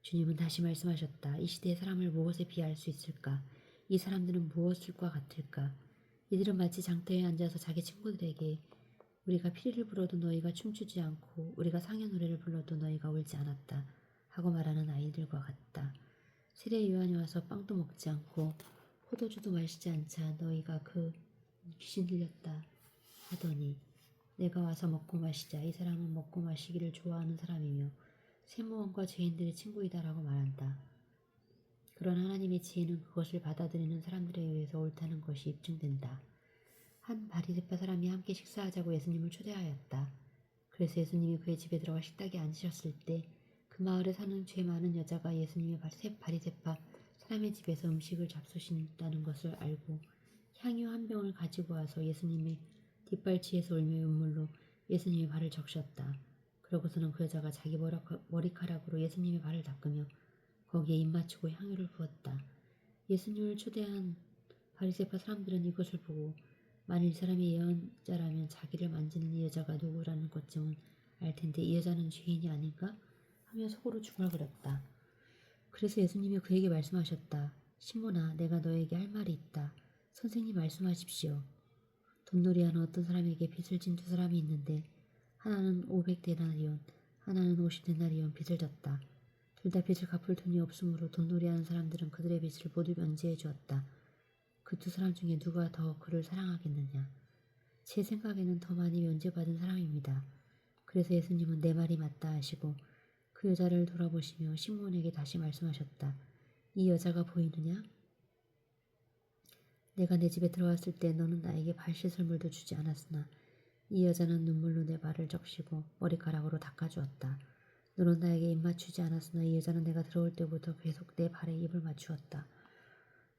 주님은 다시 말씀하셨다. 이 시대의 사람을 무엇에 비할 수 있을까? 이 사람들은 무엇과 같을까? 이들은 마치 장터에 앉아서 자기 친구들에게 우리가 피리를 불어도 너희가 춤추지 않고 우리가 상여 노래를 불러도 너희가 울지 않았다 하고 말하는 아이들과 같다. 세례 요한이 와서 빵도 먹지 않고 포도주도 마시지 않자 너희가 그 귀신 들렸다 하더니 내가 와서 먹고 마시자. 이 사람은 먹고 마시기를 좋아하는 사람이며 세무원과 죄인들의 친구이다라고 말한다. 그러나 하나님의 지혜는 그것을 받아들이는 사람들에 의해서 옳다는 것이 입증된다. 한 바리새파 사람이 함께 식사하자고 예수님을 초대하였다. 그래서 예수님이 그의 집에 들어가 식탁에 앉으셨을 때 그 마을에 사는 죄 많은 여자가 예수님의 바리새파 사람의 집에서 음식을 잡수신다는 것을 알고 향유 한 병을 가지고 와서 예수님의 뒷발치에서 울며 눈물로 예수님의 발을 적셨다. 그러고서는 그 여자가 자기 머리카락으로 예수님의 발을 닦으며 거기에 입 맞추고 향유를 부었다. 예수님을 초대한 바리새파 사람들은 이것을 보고 만일 이 사람이 예언자라면 자기를 만지는 이 여자가 누구라는 것쯤은 알 텐데 이 여자는 죄인이 아닌가? 하며 속으로 중얼거렸다. 그래서 예수님이 그에게 말씀하셨다. 시몬아, 내가 너에게 할 말이 있다. 선생님 말씀하십시오. 돈놀이하는 어떤 사람에게 빚을 진 두 사람이 있는데 하나는 500데나리온, 하나는 50데나리온 빚을 졌다. 둘 다 빚을 갚을 돈이 없으므로 돈놀이하는 사람들은 그들의 빚을 모두 면제해 주었다. 그 두 사람 중에 누가 더 그를 사랑하겠느냐? 제 생각에는 더 많이 면제받은 사람입니다. 그래서 예수님은 내 말이 맞다 하시고 그 여자를 돌아보시며 시몬에게 다시 말씀하셨다. 이 여자가 보이느냐? 내가 내 집에 들어왔을 때 너는 나에게 발 씻을 물도 주지 않았으나 이 여자는 눈물로 내 발을 적시고 머리카락으로 닦아주었다. 너는 나에게 입 맞추지 않았으나 이 여자는 내가 들어올 때부터 계속 내 발에 입을 맞추었다.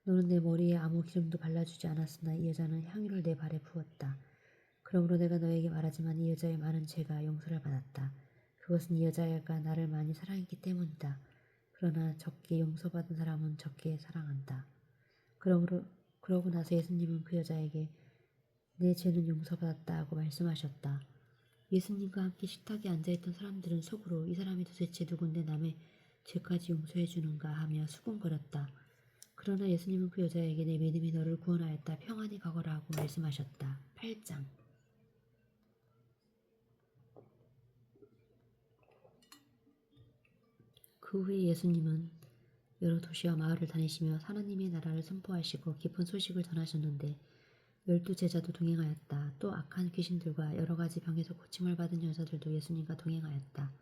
너는 내 머리에 아무 기름도 발라주지 않았으나 이 여자는 향유를 내 발에 부었다. 그러므로 내가 너에게 말하지만 이 여자의 많은 죄가 용서를 받았다. 그것은 이 여자가 나를 많이 사랑했기 때문이다. 그러나 적게 용서받은 사람은 적게 사랑한다. 그러고 나서 예수님은 그 여자에게 내 죄는 용서받았다 하고 말씀하셨다. 예수님과 함께 식탁에 앉아있던 사람들은 속으로 이 사람이 도대체 누군데 남의 죄까지 용서해 주는가 하며 수군거렸다. 그러나 예수님은 그 여자에게 내 믿음이 너를 구원하였다. 평안히 가거라 하고 말씀하셨다. 8장. 그 후에 예수님은 여러 도시와 마을을 다니시며 하나님의 나라를 선포하시고 깊은 소식을 전하셨는데 12 제자도 동행하였다. 또 악한 귀신들과 여러 가지 병에서 고침을 받은 여자들도 예수님과 동행하였다.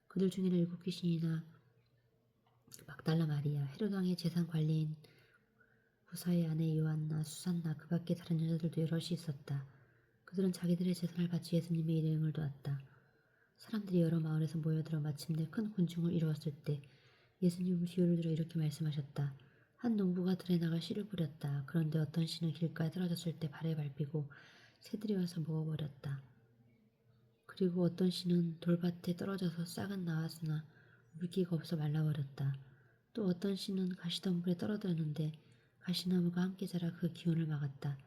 그들 중에는 7 귀신이나 막달라 마리아, 헤롯 왕의 재산 관리인 구사의 아내 요한나, 수산나, 그 밖에 다른 여자들도 여럿이 있었다. 그들은 자기들의 재산을 바치 예수님의 일행을 도왔다. 사람들이 여러 마을에서 모여들어 마침내 큰 군중을 이루었을 때 예수님은 비유를 들어 이렇게 말씀하셨다. 한 농부가 들에 나가 씨를 뿌렸다. 그런데 어떤 씨는 길가에 떨어졌을 때 발에 밟히고 새들이 와서 먹어버렸다. 그리고 어떤 씨는 돌밭에 떨어져서 싹은 나왔으나 물기가 없어 말라버렸다. 또 어떤 씨는 가시덤불에 떨어졌는데 가시나무가 함께 자라 그 기운을 막았다.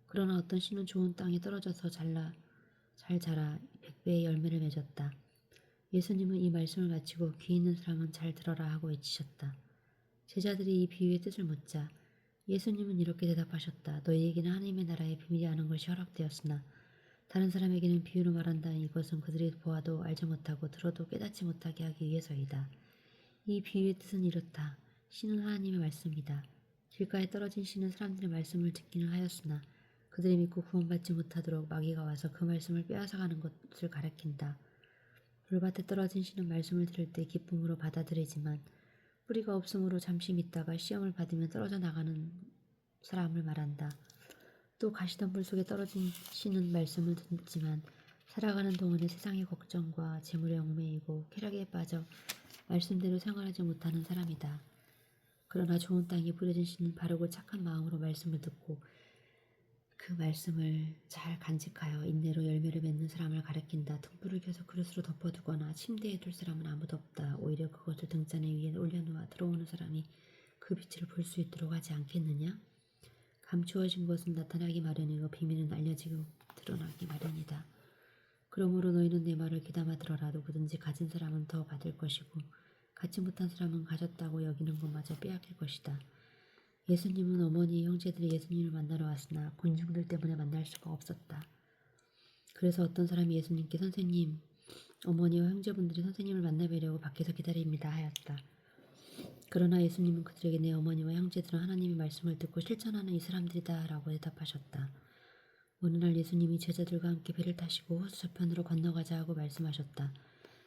그러나 어떤 씨는 좋은 땅에 떨어져서 잘 자라 100배의 열매를 맺었다. 예수님은 이 말씀을 마치고 귀 있는 사람은 잘 들어라 하고 외치셨다. 제자들이 이 비유의 뜻을 묻자 예수님은 이렇게 대답하셨다. 너희에게는 하나님의 나라의 비밀이 아는 것이 허락되었으나 다른 사람에게는 비유로 말한다는 이것은 그들이 보아도 알지 못하고 들어도 깨닫지 못하게 하기 위해서이다. 이 비유의 뜻은 이렇다. 씨는 하나님의 말씀이다. 길가에 떨어진 씨는 사람들의 말씀을 듣기는 하였으나 그들이 믿고 구원받지 못하도록 마귀가 와서 그 말씀을 빼앗아가는 것을 가리킨다. 불밭에 떨어진 씨는 말씀을 들을 때 기쁨으로 받아들이지만 뿌리가 없으므로 잠시 믿다가 시험을 받으면 떨어져 나가는 사람을 말한다. 또 가시덤불 속에 떨어진 씨는 말씀을 듣지만 살아가는 동안에 세상의 걱정과 재물에 얽매이고 쾌락에 빠져 말씀대로 생활하지 못하는 사람이다. 그러나 좋은 땅에 뿌려진 씨는 바르고 착한 마음으로 말씀을 듣고 그 말씀을 잘 간직하여 인내로 열매를 맺는 사람을 가리킨다. 등불을 켜서 그릇으로 덮어두거나 침대에 둘 사람은 아무도 없다. 오히려 그것을 등잔에 위에 올려놓아 들어오는 사람이 그 빛을 볼 수 있도록 하지 않겠느냐? 감추어진 것은 나타나기 마련이고 비밀은 알려지고 드러나기 마련이다. 그러므로 너희는 내 말을 귀담아 들어라. 누구든지 가진 사람은 더 받을 것이고 갖지 못한 사람은 가졌다고 여기는 것마저 빼앗길 것이다. 예수님은 어머니의 형제들이 예수님을 만나러 왔으나 군중들 때문에 만날 수가 없었다. 그래서 어떤 사람이 예수님께 선생님, 어머니와 형제분들이 선생님을 만나뵈려고 밖에서 기다립니다 하였다. 그러나 예수님은 그들에게 내 어머니와 형제들은 하나님의 말씀을 듣고 실천하는 이 사람들이다 라고 대답하셨다. 어느 날 예수님이 제자들과 함께 배를 타시고 호수 저편으로 건너가자 하고 말씀하셨다.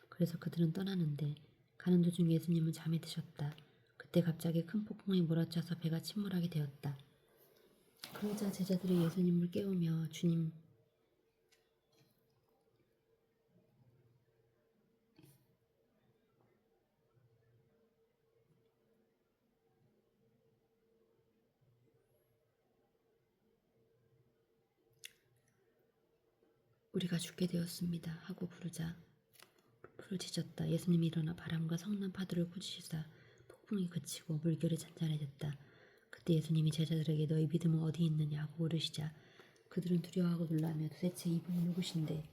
그래서 그들은 떠나는데 가는 도중 예수님은 잠에 드셨다. 그때 갑자기 큰 폭풍이 몰아쳐서 배가 침몰하게 되었다. 그러자 제자들이 예수님을 깨우며 주님, 우리가 죽게 되었습니다 하고 부르자 풀을 짖었다. 예수님이 일어나 바람과 성난 파도를 꾸짖으사 폭풍이 그치고 물결이 잔잔해졌다. 그때 예수님이 제자들에게 너희 믿음은 어디 있느냐 하고 물으시자 그들은 두려워하고 놀라며 도대체 이분이 누구신데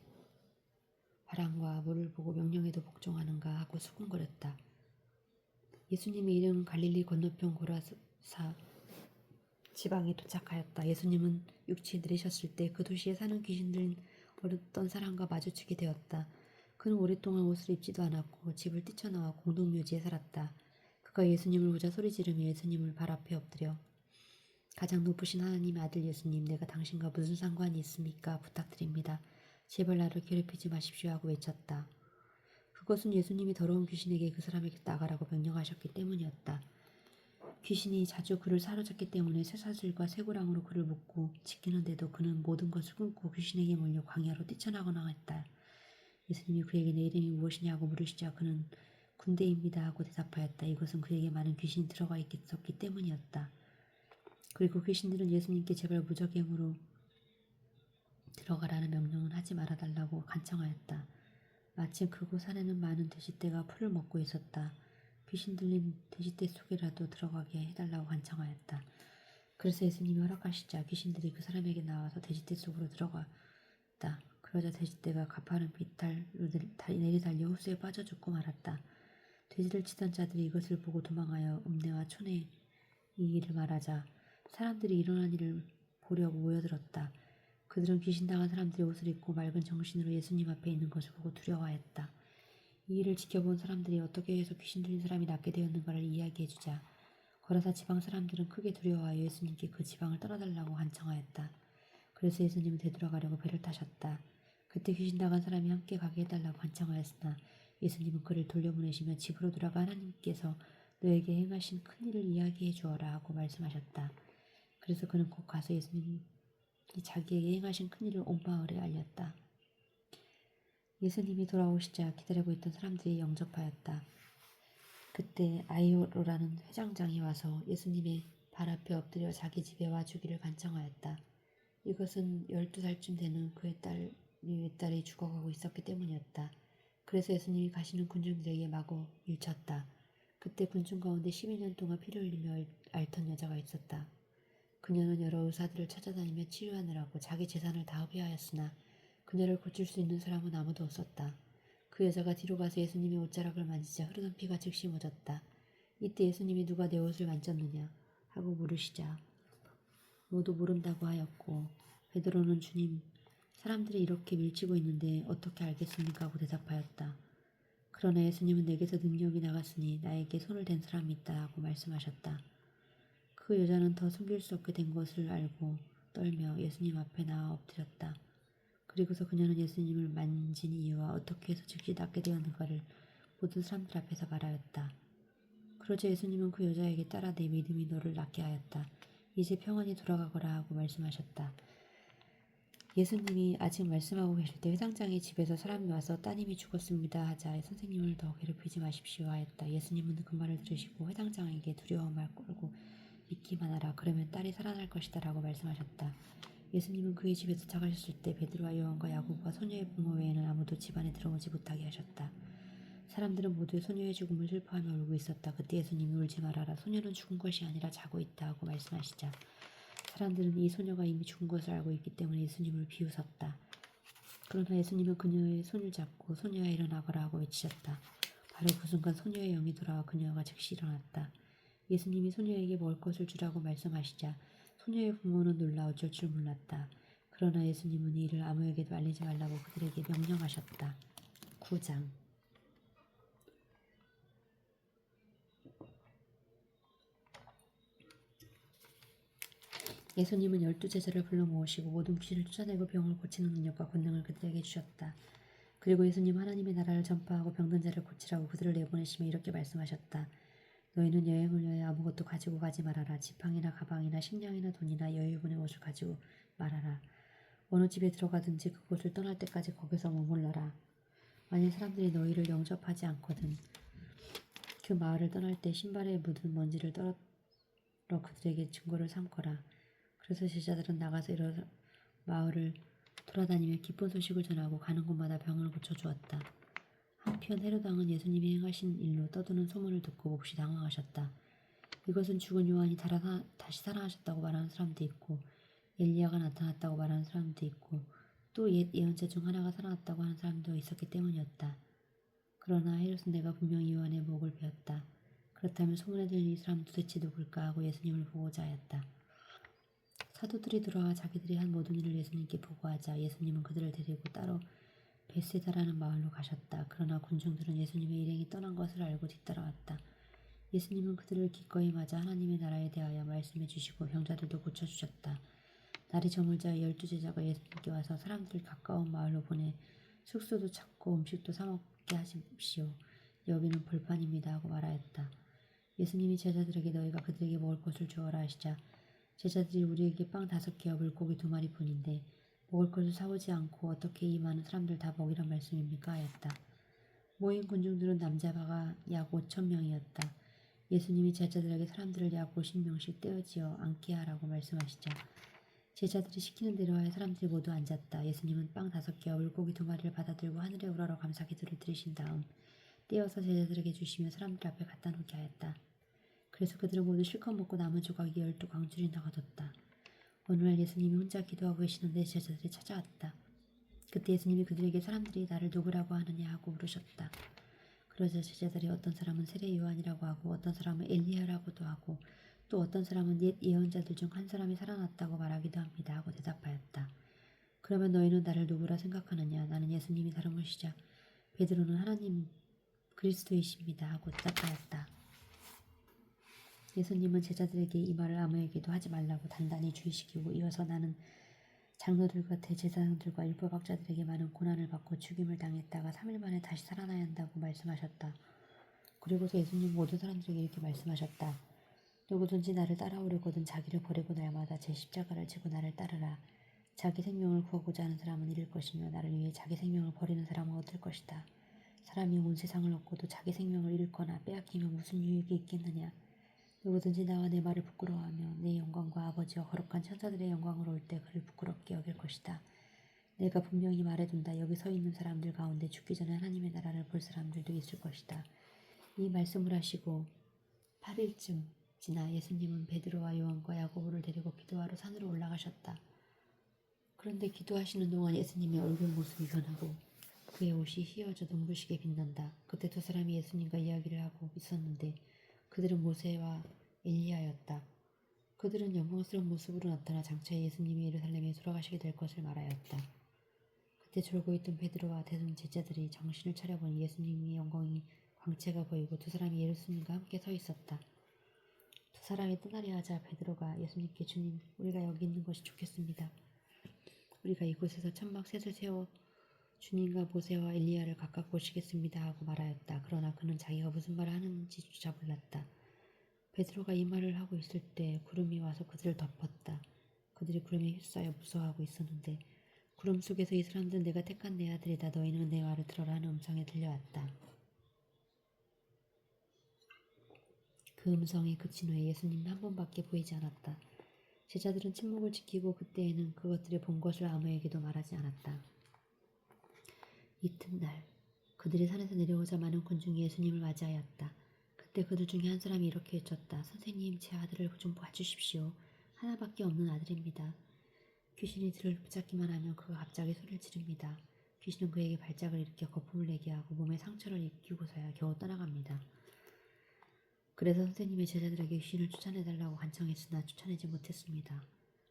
바람과 물을 보고 명령에도 복종하는가 하고 수군거렸다. 예수님의 이름은 갈릴리 건너편 고라사 지방에 도착하였다. 예수님은 육지에 내리셨을 때 그 도시에 사는 귀신들 어떤 사람과 마주치게 되었다. 그는 오랫동안 옷을 입지도 않았고 집을 뛰쳐나와 공동묘지에 살았다. 그가 예수님을 보자 소리 지르며 예수님을 발 앞에 엎드려 가장 높으신 하나님의 아들 예수님, 내가 당신과 무슨 상관이 있습니까? 부탁드립니다. 제발 나를 괴롭히지 마십시오 하고 외쳤다. 그것은 예수님이 더러운 귀신에게 그 사람에게 나가라고 명령하셨기 때문이었다. 귀신이 자주 그를 사로잡기 때문에 쇠사슬과 쇠고랑으로 그를 묶고 지키는데도 그는 모든 것을 끊고 귀신에게 몰려 광야로 뛰쳐나거나 했다. 예수님이 그에게 내 이름이 무엇이냐고 물으시자 그는 군대입니다 하고 대답하였다. 이것은 그에게 많은 귀신이 들어가 있었기 때문이었다. 그리고 귀신들은 예수님께 제발 무적행으로 들어가라는 명령은 하지 말아달라고 간청하였다. 마침 그곳 안에는 많은 돼지떼가 풀을 먹고 있었다. 귀신 들린 돼지떼 속에라도 들어가게 해달라고 간청하였다. 그래서 예수님이 허락하시자 귀신들이 그 사람에게 나와서 돼지떼 속으로 들어갔다. 그러자 돼지떼가 가파른 비탈로 내리달려 호수에 빠져 죽고 말았다. 돼지를 치던 자들이 이것을 보고 도망하여 읍내와 촌에 이 일을 말하자 사람들이 일어난 일을 보려고 모여들었다. 그들은 귀신당한 사람들이 옷을 입고 맑은 정신으로 예수님 앞에 있는 것을 보고 두려워하였다. 이 일을 지켜본 사람들이 어떻게 해서 귀신 들린 사람이 낫게 되었는가를 이야기해주자 거라사 지방 사람들은 크게 두려워하여 예수님께 그 지방을 떠나달라고 간청하였다. 그래서 예수님은 되돌아가려고 배를 타셨다. 그때 귀신 나간 사람이 함께 가게 해달라고 간청하였으나 예수님은 그를 돌려보내시며 집으로 돌아가 하나님께서 너에게 행하신 큰일을 이야기해 주어라 하고 말씀하셨다. 그래서 그는 곧 가서 예수님이 자기에게 행하신 큰일을 온 마을에 알렸다. 예수님이 돌아오시자 기다리고 있던 사람들이 영접하였다. 그때 아이로라는 회장장이 와서 예수님의 발 앞에 엎드려 자기 집에 와주기를 간청하였다. 이것은 12살쯤 되는 그의 외딸이 죽어가고 있었기 때문이었다. 그래서 예수님이 가시는 군중들에게 마구 밀쳤다. 그때 군중 가운데 12년 동안 피를 흘리며 앓던 여자가 있었다. 그녀는 여러 의사들을 찾아다니며 치료하느라고 자기 재산을 다 흡여하였으나 그녀를 고칠 수 있는 사람은 아무도 없었다. 그 여자가 뒤로 가서 예수님의 옷자락을 만지자 흐르던 피가 즉시 멎었다. 이때 예수님이 누가 내 옷을 만졌느냐 하고 물으시자 모두 모른다고 하였고 베드로는 주님, 사람들이 이렇게 밀치고 있는데 어떻게 알겠습니까? 하고 대답하였다. 그러나 예수님은 내게서 능력이 나갔으니 나에게 손을 댄 사람이 있다 하고 말씀하셨다. 그 여자는 더 숨길 수 없게 된 것을 알고 떨며 예수님 앞에 나와 엎드렸다. 그리고서 그녀는 예수님을 만진 이유와 어떻게 해서 즉시 낫게 되었는가를 모든 사람들 앞에서 말하였다. 그러자 예수님은 그 여자에게 따라 내 믿음이 너를 낫게 하였다. 이제 평안히 돌아가거라 하고 말씀하셨다. 예수님이 아직 말씀하고 계실 때 회당장의 집에서 사람이 와서 따님이 죽었습니다 하자 선생님을 더 괴롭히지 마십시오 하였다. 예수님은 그 말을 들으시고 회당장에게 두려워 말 걸고 믿기만 하라. 그러면 딸이 살아날 것이다 라고 말씀하셨다. 예수님은 그의 집에 도착하셨을 때 베드로와 요한과 야고보와 소녀의 부모 외에는 아무도 집안에 들어오지 못하게 하셨다. 사람들은 모두 소녀의 죽음을 슬퍼하며 울고 있었다. 그때 예수님이 울지 말아라. 소녀는 죽은 것이 아니라 자고 있다 하고 말씀하시자 사람들은 이 소녀가 이미 죽은 것을 알고 있기 때문에 예수님을 비웃었다. 그러나 예수님은 그녀의 손을 잡고 소녀야 일어나거라 하고 외치셨다. 바로 그 순간 소녀의 영이 돌아와 그녀가 즉시 일어났다. 예수님이 소녀에게 먹을 것을 주라고 말씀하시자 소녀의 부모는 놀라 어쩔 줄 몰랐다. 그러나 예수님은 이 일을 아무에게도 알리지 말라고 그들에게 명령하셨다. 9장 예수님은 12제자를 불러 모으시고 모든 귀신을 쫓아내고 병을 고치는 능력과 권능을 그들에게 주셨다. 그리고 예수님 하나님의 나라를 전파하고 병든 자를 고치라고 그들을 내보내시며 이렇게 말씀하셨다. 너희는 여행을 위하여 아무것도 가지고 가지 말아라. 지팡이나 가방이나 식량이나 돈이나 여유분의 옷을 가지고 말아라. 어느 집에 들어가든지 그곳을 떠날 때까지 거기서 머물러라. 만일 사람들이 너희를 영접하지 않거든 그 마을을 떠날 때 신발에 묻은 먼지를 떨어 그들에게 증거를 삼거라. 그래서 제자들은 나가서 여러 마을을 돌아다니며 기쁜 소식을 전하고 가는 곳마다 병을 고쳐주었다. 한편 헤롯 왕은 예수님이 행하신 일로 떠도는 소문을 듣고 몹시 당황하셨다. 이것은 죽은 요한이 다시 살아나셨다고 말하는 사람도 있고 엘리야가 나타났다고 말하는 사람도 있고 또 옛 예언자 중 하나가 살아났다고 하는 사람도 있었기 때문이었다. 그러나 헤롯은 내가 분명히 요한의 목을 베었다. 그렇다면 소문에 들린 이 사람 도대체 누굴까 하고 예수님을 보고자 하였다. 사도들이 들어와 자기들이 한 모든 일을 예수님께 보고하자 예수님은 그들을 데리고 따로 베세다라는 마을로 가셨다. 그러나 군중들은 예수님의 일행이 떠난 것을 알고 뒤따라왔다. 예수님은 그들을 기꺼이 맞아 하나님의 나라에 대하여 말씀해 주시고 병자들도 고쳐주셨다. 날이 저물자 12제자가 예수님께 와서 사람들을 가까운 마을로 보내 숙소도 찾고 음식도 사 먹게 하십시오. 여기는 벌판입니다 하고 말하였다. 예수님이 제자들에게 너희가 그들에게 먹을 것을 주어라 하시자 제자들이 우리에게 빵 5개와 물고기 2마리 뿐인데 먹을 것을 사오지 않고 어떻게 이 많은 사람들 다 먹이란 말씀입니까 하였다. 모인 군중들은 남자가 약 5,000명이었다. 예수님이 제자들에게 사람들을 약 50명씩 떼어지어 앉게 하라고 말씀하시자 제자들이 시키는 대로 하여 사람들이 모두 앉았다. 예수님은 빵 5개와 물고기 2마리를 받아들고 하늘에 우러러 감사 기도를 드리신 다음 떼어서 제자들에게 주시며 사람들 앞에 갖다 놓게 하였다. 그래서 그들은 모두 실컷 먹고 남은 조각이 12광줄이나 거뒀다. 어느 날 예수님이 혼자 기도하고 계시는데 제자들이 찾아왔다. 그때 예수님이 그들에게 사람들이 나를 누구라고 하느냐 하고 물으셨다. 그러자 제자들이 어떤 사람은 세례 요한이라고 하고 어떤 사람은 엘리야라고도 하고 또 어떤 사람은 옛 예언자들 중 한 사람이 살아났다고 말하기도 합니다 하고 대답하였다. 그러면 너희는 나를 누구라 생각하느냐? 나는 예수님이 다른 것이자 베드로는 하나님 그리스도이십니다 하고 대답하였다. 예수님은 제자들에게 이 말을 아무에게도 하지 말라고 단단히 주의시키고 이어서 나는 장로들과 대제사장들과 율법학자들에게 많은 고난을 받고 죽임을 당했다가 3일 만에 다시 살아나야 한다고 말씀하셨다. 그리고서 예수님 모든 사람들에게 이렇게 말씀하셨다. 누구든지 나를 따라오려거든 자기를 버리고 날마다 제 십자가를 지고 나를 따르라. 자기 생명을 구하고자 하는 사람은 잃을 것이며 나를 위해 자기 생명을 버리는 사람은 얻을 것이다. 사람이 온 세상을 얻고도 자기 생명을 잃거나 빼앗기면 무슨 유익이 있겠느냐. 누구든지 나와 내 말을 부끄러워하며 내 영광과 아버지와 거룩한 천사들의 영광으로 올 때 그를 부끄럽게 여길 것이다. 내가 분명히 말해둔다. 여기 서 있는 사람들 가운데 죽기 전에 하나님의 나라를 볼 사람들도 있을 것이다. 이 말씀을 하시고 8일쯤 지나 예수님은 베드로와 요한과 야고보를 데리고 기도하러 산으로 올라가셨다. 그런데 기도하시는 동안 예수님의 얼굴 모습이 변하고 그의 옷이 휘어져 눈부시게 빛난다. 그때 두 사람이 예수님과 이야기를 하고 있었는데 그들은 모세와 엘리야였다. 그들은 영광스러운 모습으로 나타나 장차 예수님이 예루살렘에 돌아가시게 될 것을 말하였다. 그때 졸고 있던 베드로와 대부분 제자들이 정신을 차려보니 예수님의 영광이 광채가 보이고 두 사람이 예수님과 함께 서 있었다. 두 사람이 떠나려 하자 베드로가 예수님께 주님, 우리가 여기 있는 것이 좋겠습니다. 우리가 이곳에서 천막 셋을 세워 주님과 모세와 엘리야를 각각 보시겠습니다 하고 말하였다. 그러나 그는 자기가 무슨 말을 하는지조차 몰랐다. 베드로가 이 말을 하고 있을 때 구름이 와서 그들을 덮었다. 그들이 구름에 휩싸여 무서워하고 있었는데 구름 속에서 이 사람들은 내가 택한 내 아들이다. 너희는 내 말을 들어라 하는 음성이 들려왔다. 그 음성이 그친 후에 예수님은 한 번밖에 보이지 않았다. 제자들은 침묵을 지키고 그때에는 그것들이 본 것을 아무에게도 말하지 않았다. 이튿날 그들이 산에서 내려오자 많은 군중이 예수님을 맞이하였다. 그때 그들 중에 한 사람이 이렇게 외쳤다. 선생님, 제 아들을 좀 봐주십시오. 하나밖에 없는 아들입니다. 귀신이 그를 붙잡기만 하면 그가 갑자기 소리를 지릅니다. 귀신은 그에게 발작을 일으켜 거품을 내게 하고 몸에 상처를 입히고서야 겨우 떠나갑니다. 그래서 선생님의 제자들에게 귀신을 쫓아내달라고 간청했으나 쫓아내지 못했습니다.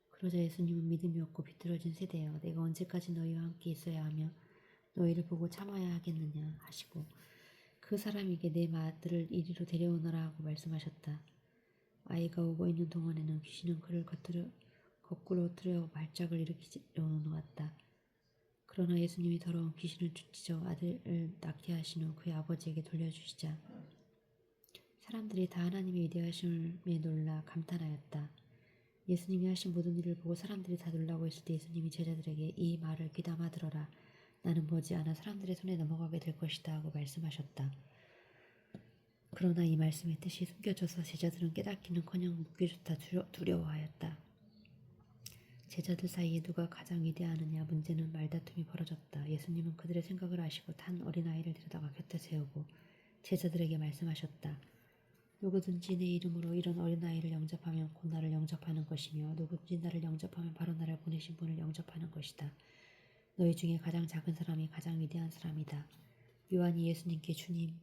그러자 예수님은 믿음이 없고 비뚤어진 세대여, 내가 언제까지 너희와 함께 있어야 하며 너희를 보고 참아야 하겠느냐 하시고 그 사람에게 내 아들을 이리로 데려오너라 하고 말씀하셨다. 아이가 오고 있는 동안에는 귀신은 그를 거꾸로 틀어 발작을 일으키려 놓았다. 그러나 예수님이 더러운 귀신을 쫓지져 아들을 낳게 하신 후 그의 아버지에게 돌려주시자 사람들이 다 하나님의 위대하심에 놀라 감탄하였다. 예수님이 하신 모든 일을 보고 사람들이 다 놀라고 있을 때 예수님이 제자들에게 이 말을 귀담아 들어라. 나는 머지않아 사람들의 손에 넘어가게 될 것이다 하고 말씀하셨다. 그러나 이 말씀의 뜻이 숨겨져서 제자들은 깨닫기는커녕 묻기조차 두려워하였다. 제자들 사이에 누가 가장 위대하느냐 문제는 말다툼이 벌어졌다. 예수님은 그들의 생각을 아시고 단 어린아이를 데려다가 곁에 세우고 제자들에게 말씀하셨다. 누구든지 내 이름으로 이런 어린아이를 영접하면 곧 나를 영접하는 것이며 누구든지 나를 영접하면 바로 나를 보내신 분을 영접하는 것이다. 너희 중에 가장 작은 사람이 가장 위대한 사람이다. 요한이 예수님께 주님,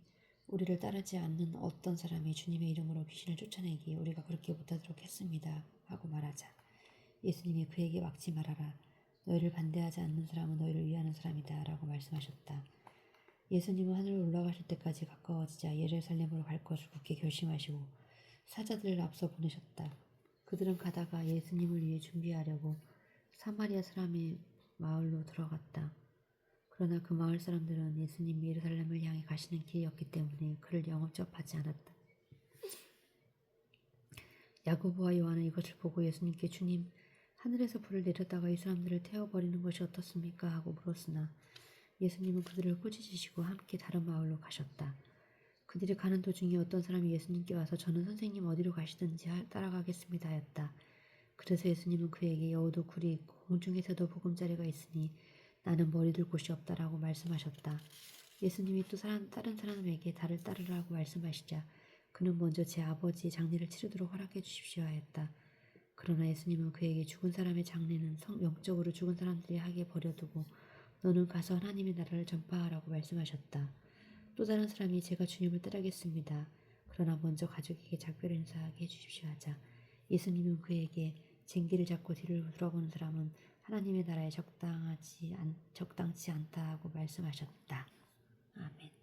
우리를 따르지 않는 어떤 사람이 주님의 이름으로 귀신을 쫓아내기에 우리가 그렇게 못하도록 했습니다. 하고 말하자 예수님이 그에게 막지 말아라. 너희를 반대하지 않는 사람은 너희를 위하는 사람이다. 라고 말씀하셨다. 예수님은 하늘로 올라가실 때까지 가까워지자 예루살렘으로 갈 것을 굳게 결심하시고 사자들을 앞서 보내셨다. 그들은 가다가 예수님을 위해 준비하려고 사마리아 사람의 마을로 들어갔다. 그러나 그 마을 사람들은 예수님이 예루살렘을 향해 가시는 길이었기 때문에 그를 영접하지 않았다. 야고보와 요한은 이것을 보고 예수님께 주님, 하늘에서 불을 내렸다가 이 사람들을 태워버리는 것이 어떻습니까? 하고 물었으나 예수님은 그들을 꾸짖으시고 함께 다른 마을로 가셨다. 그들이 가는 도중에 어떤 사람이 예수님께 와서 저는 선생님 어디로 가시든지 따라가겠습니다 하였다. 그래서 예수님은 그에게 여우도 굴이 있고 공중에서도 보금자리가 있으니 나는 머리 둘 곳이 없다라고 말씀하셨다. 예수님이 또 다른 사람에게 나를 따르라고 말씀하시자 그는 먼저 제 아버지의 장례를 치르도록 허락해 주십시오 하였다. 그러나 예수님은 그에게 죽은 사람의 장례는 영적으로 죽은 사람들이 하게 버려두고 너는 가서 하나님의 나라를 전파하라고 말씀하셨다. 또 다른 사람이 제가 주님을 따르겠습니다. 그러나 먼저 가족에게 작별 인사하게 해주십시오 하자 예수님은 그에게 쟁기를 잡고 뒤를 돌아보는 사람은 하나님의 나라에 적당치 않다 하고 말씀하셨다. 아멘.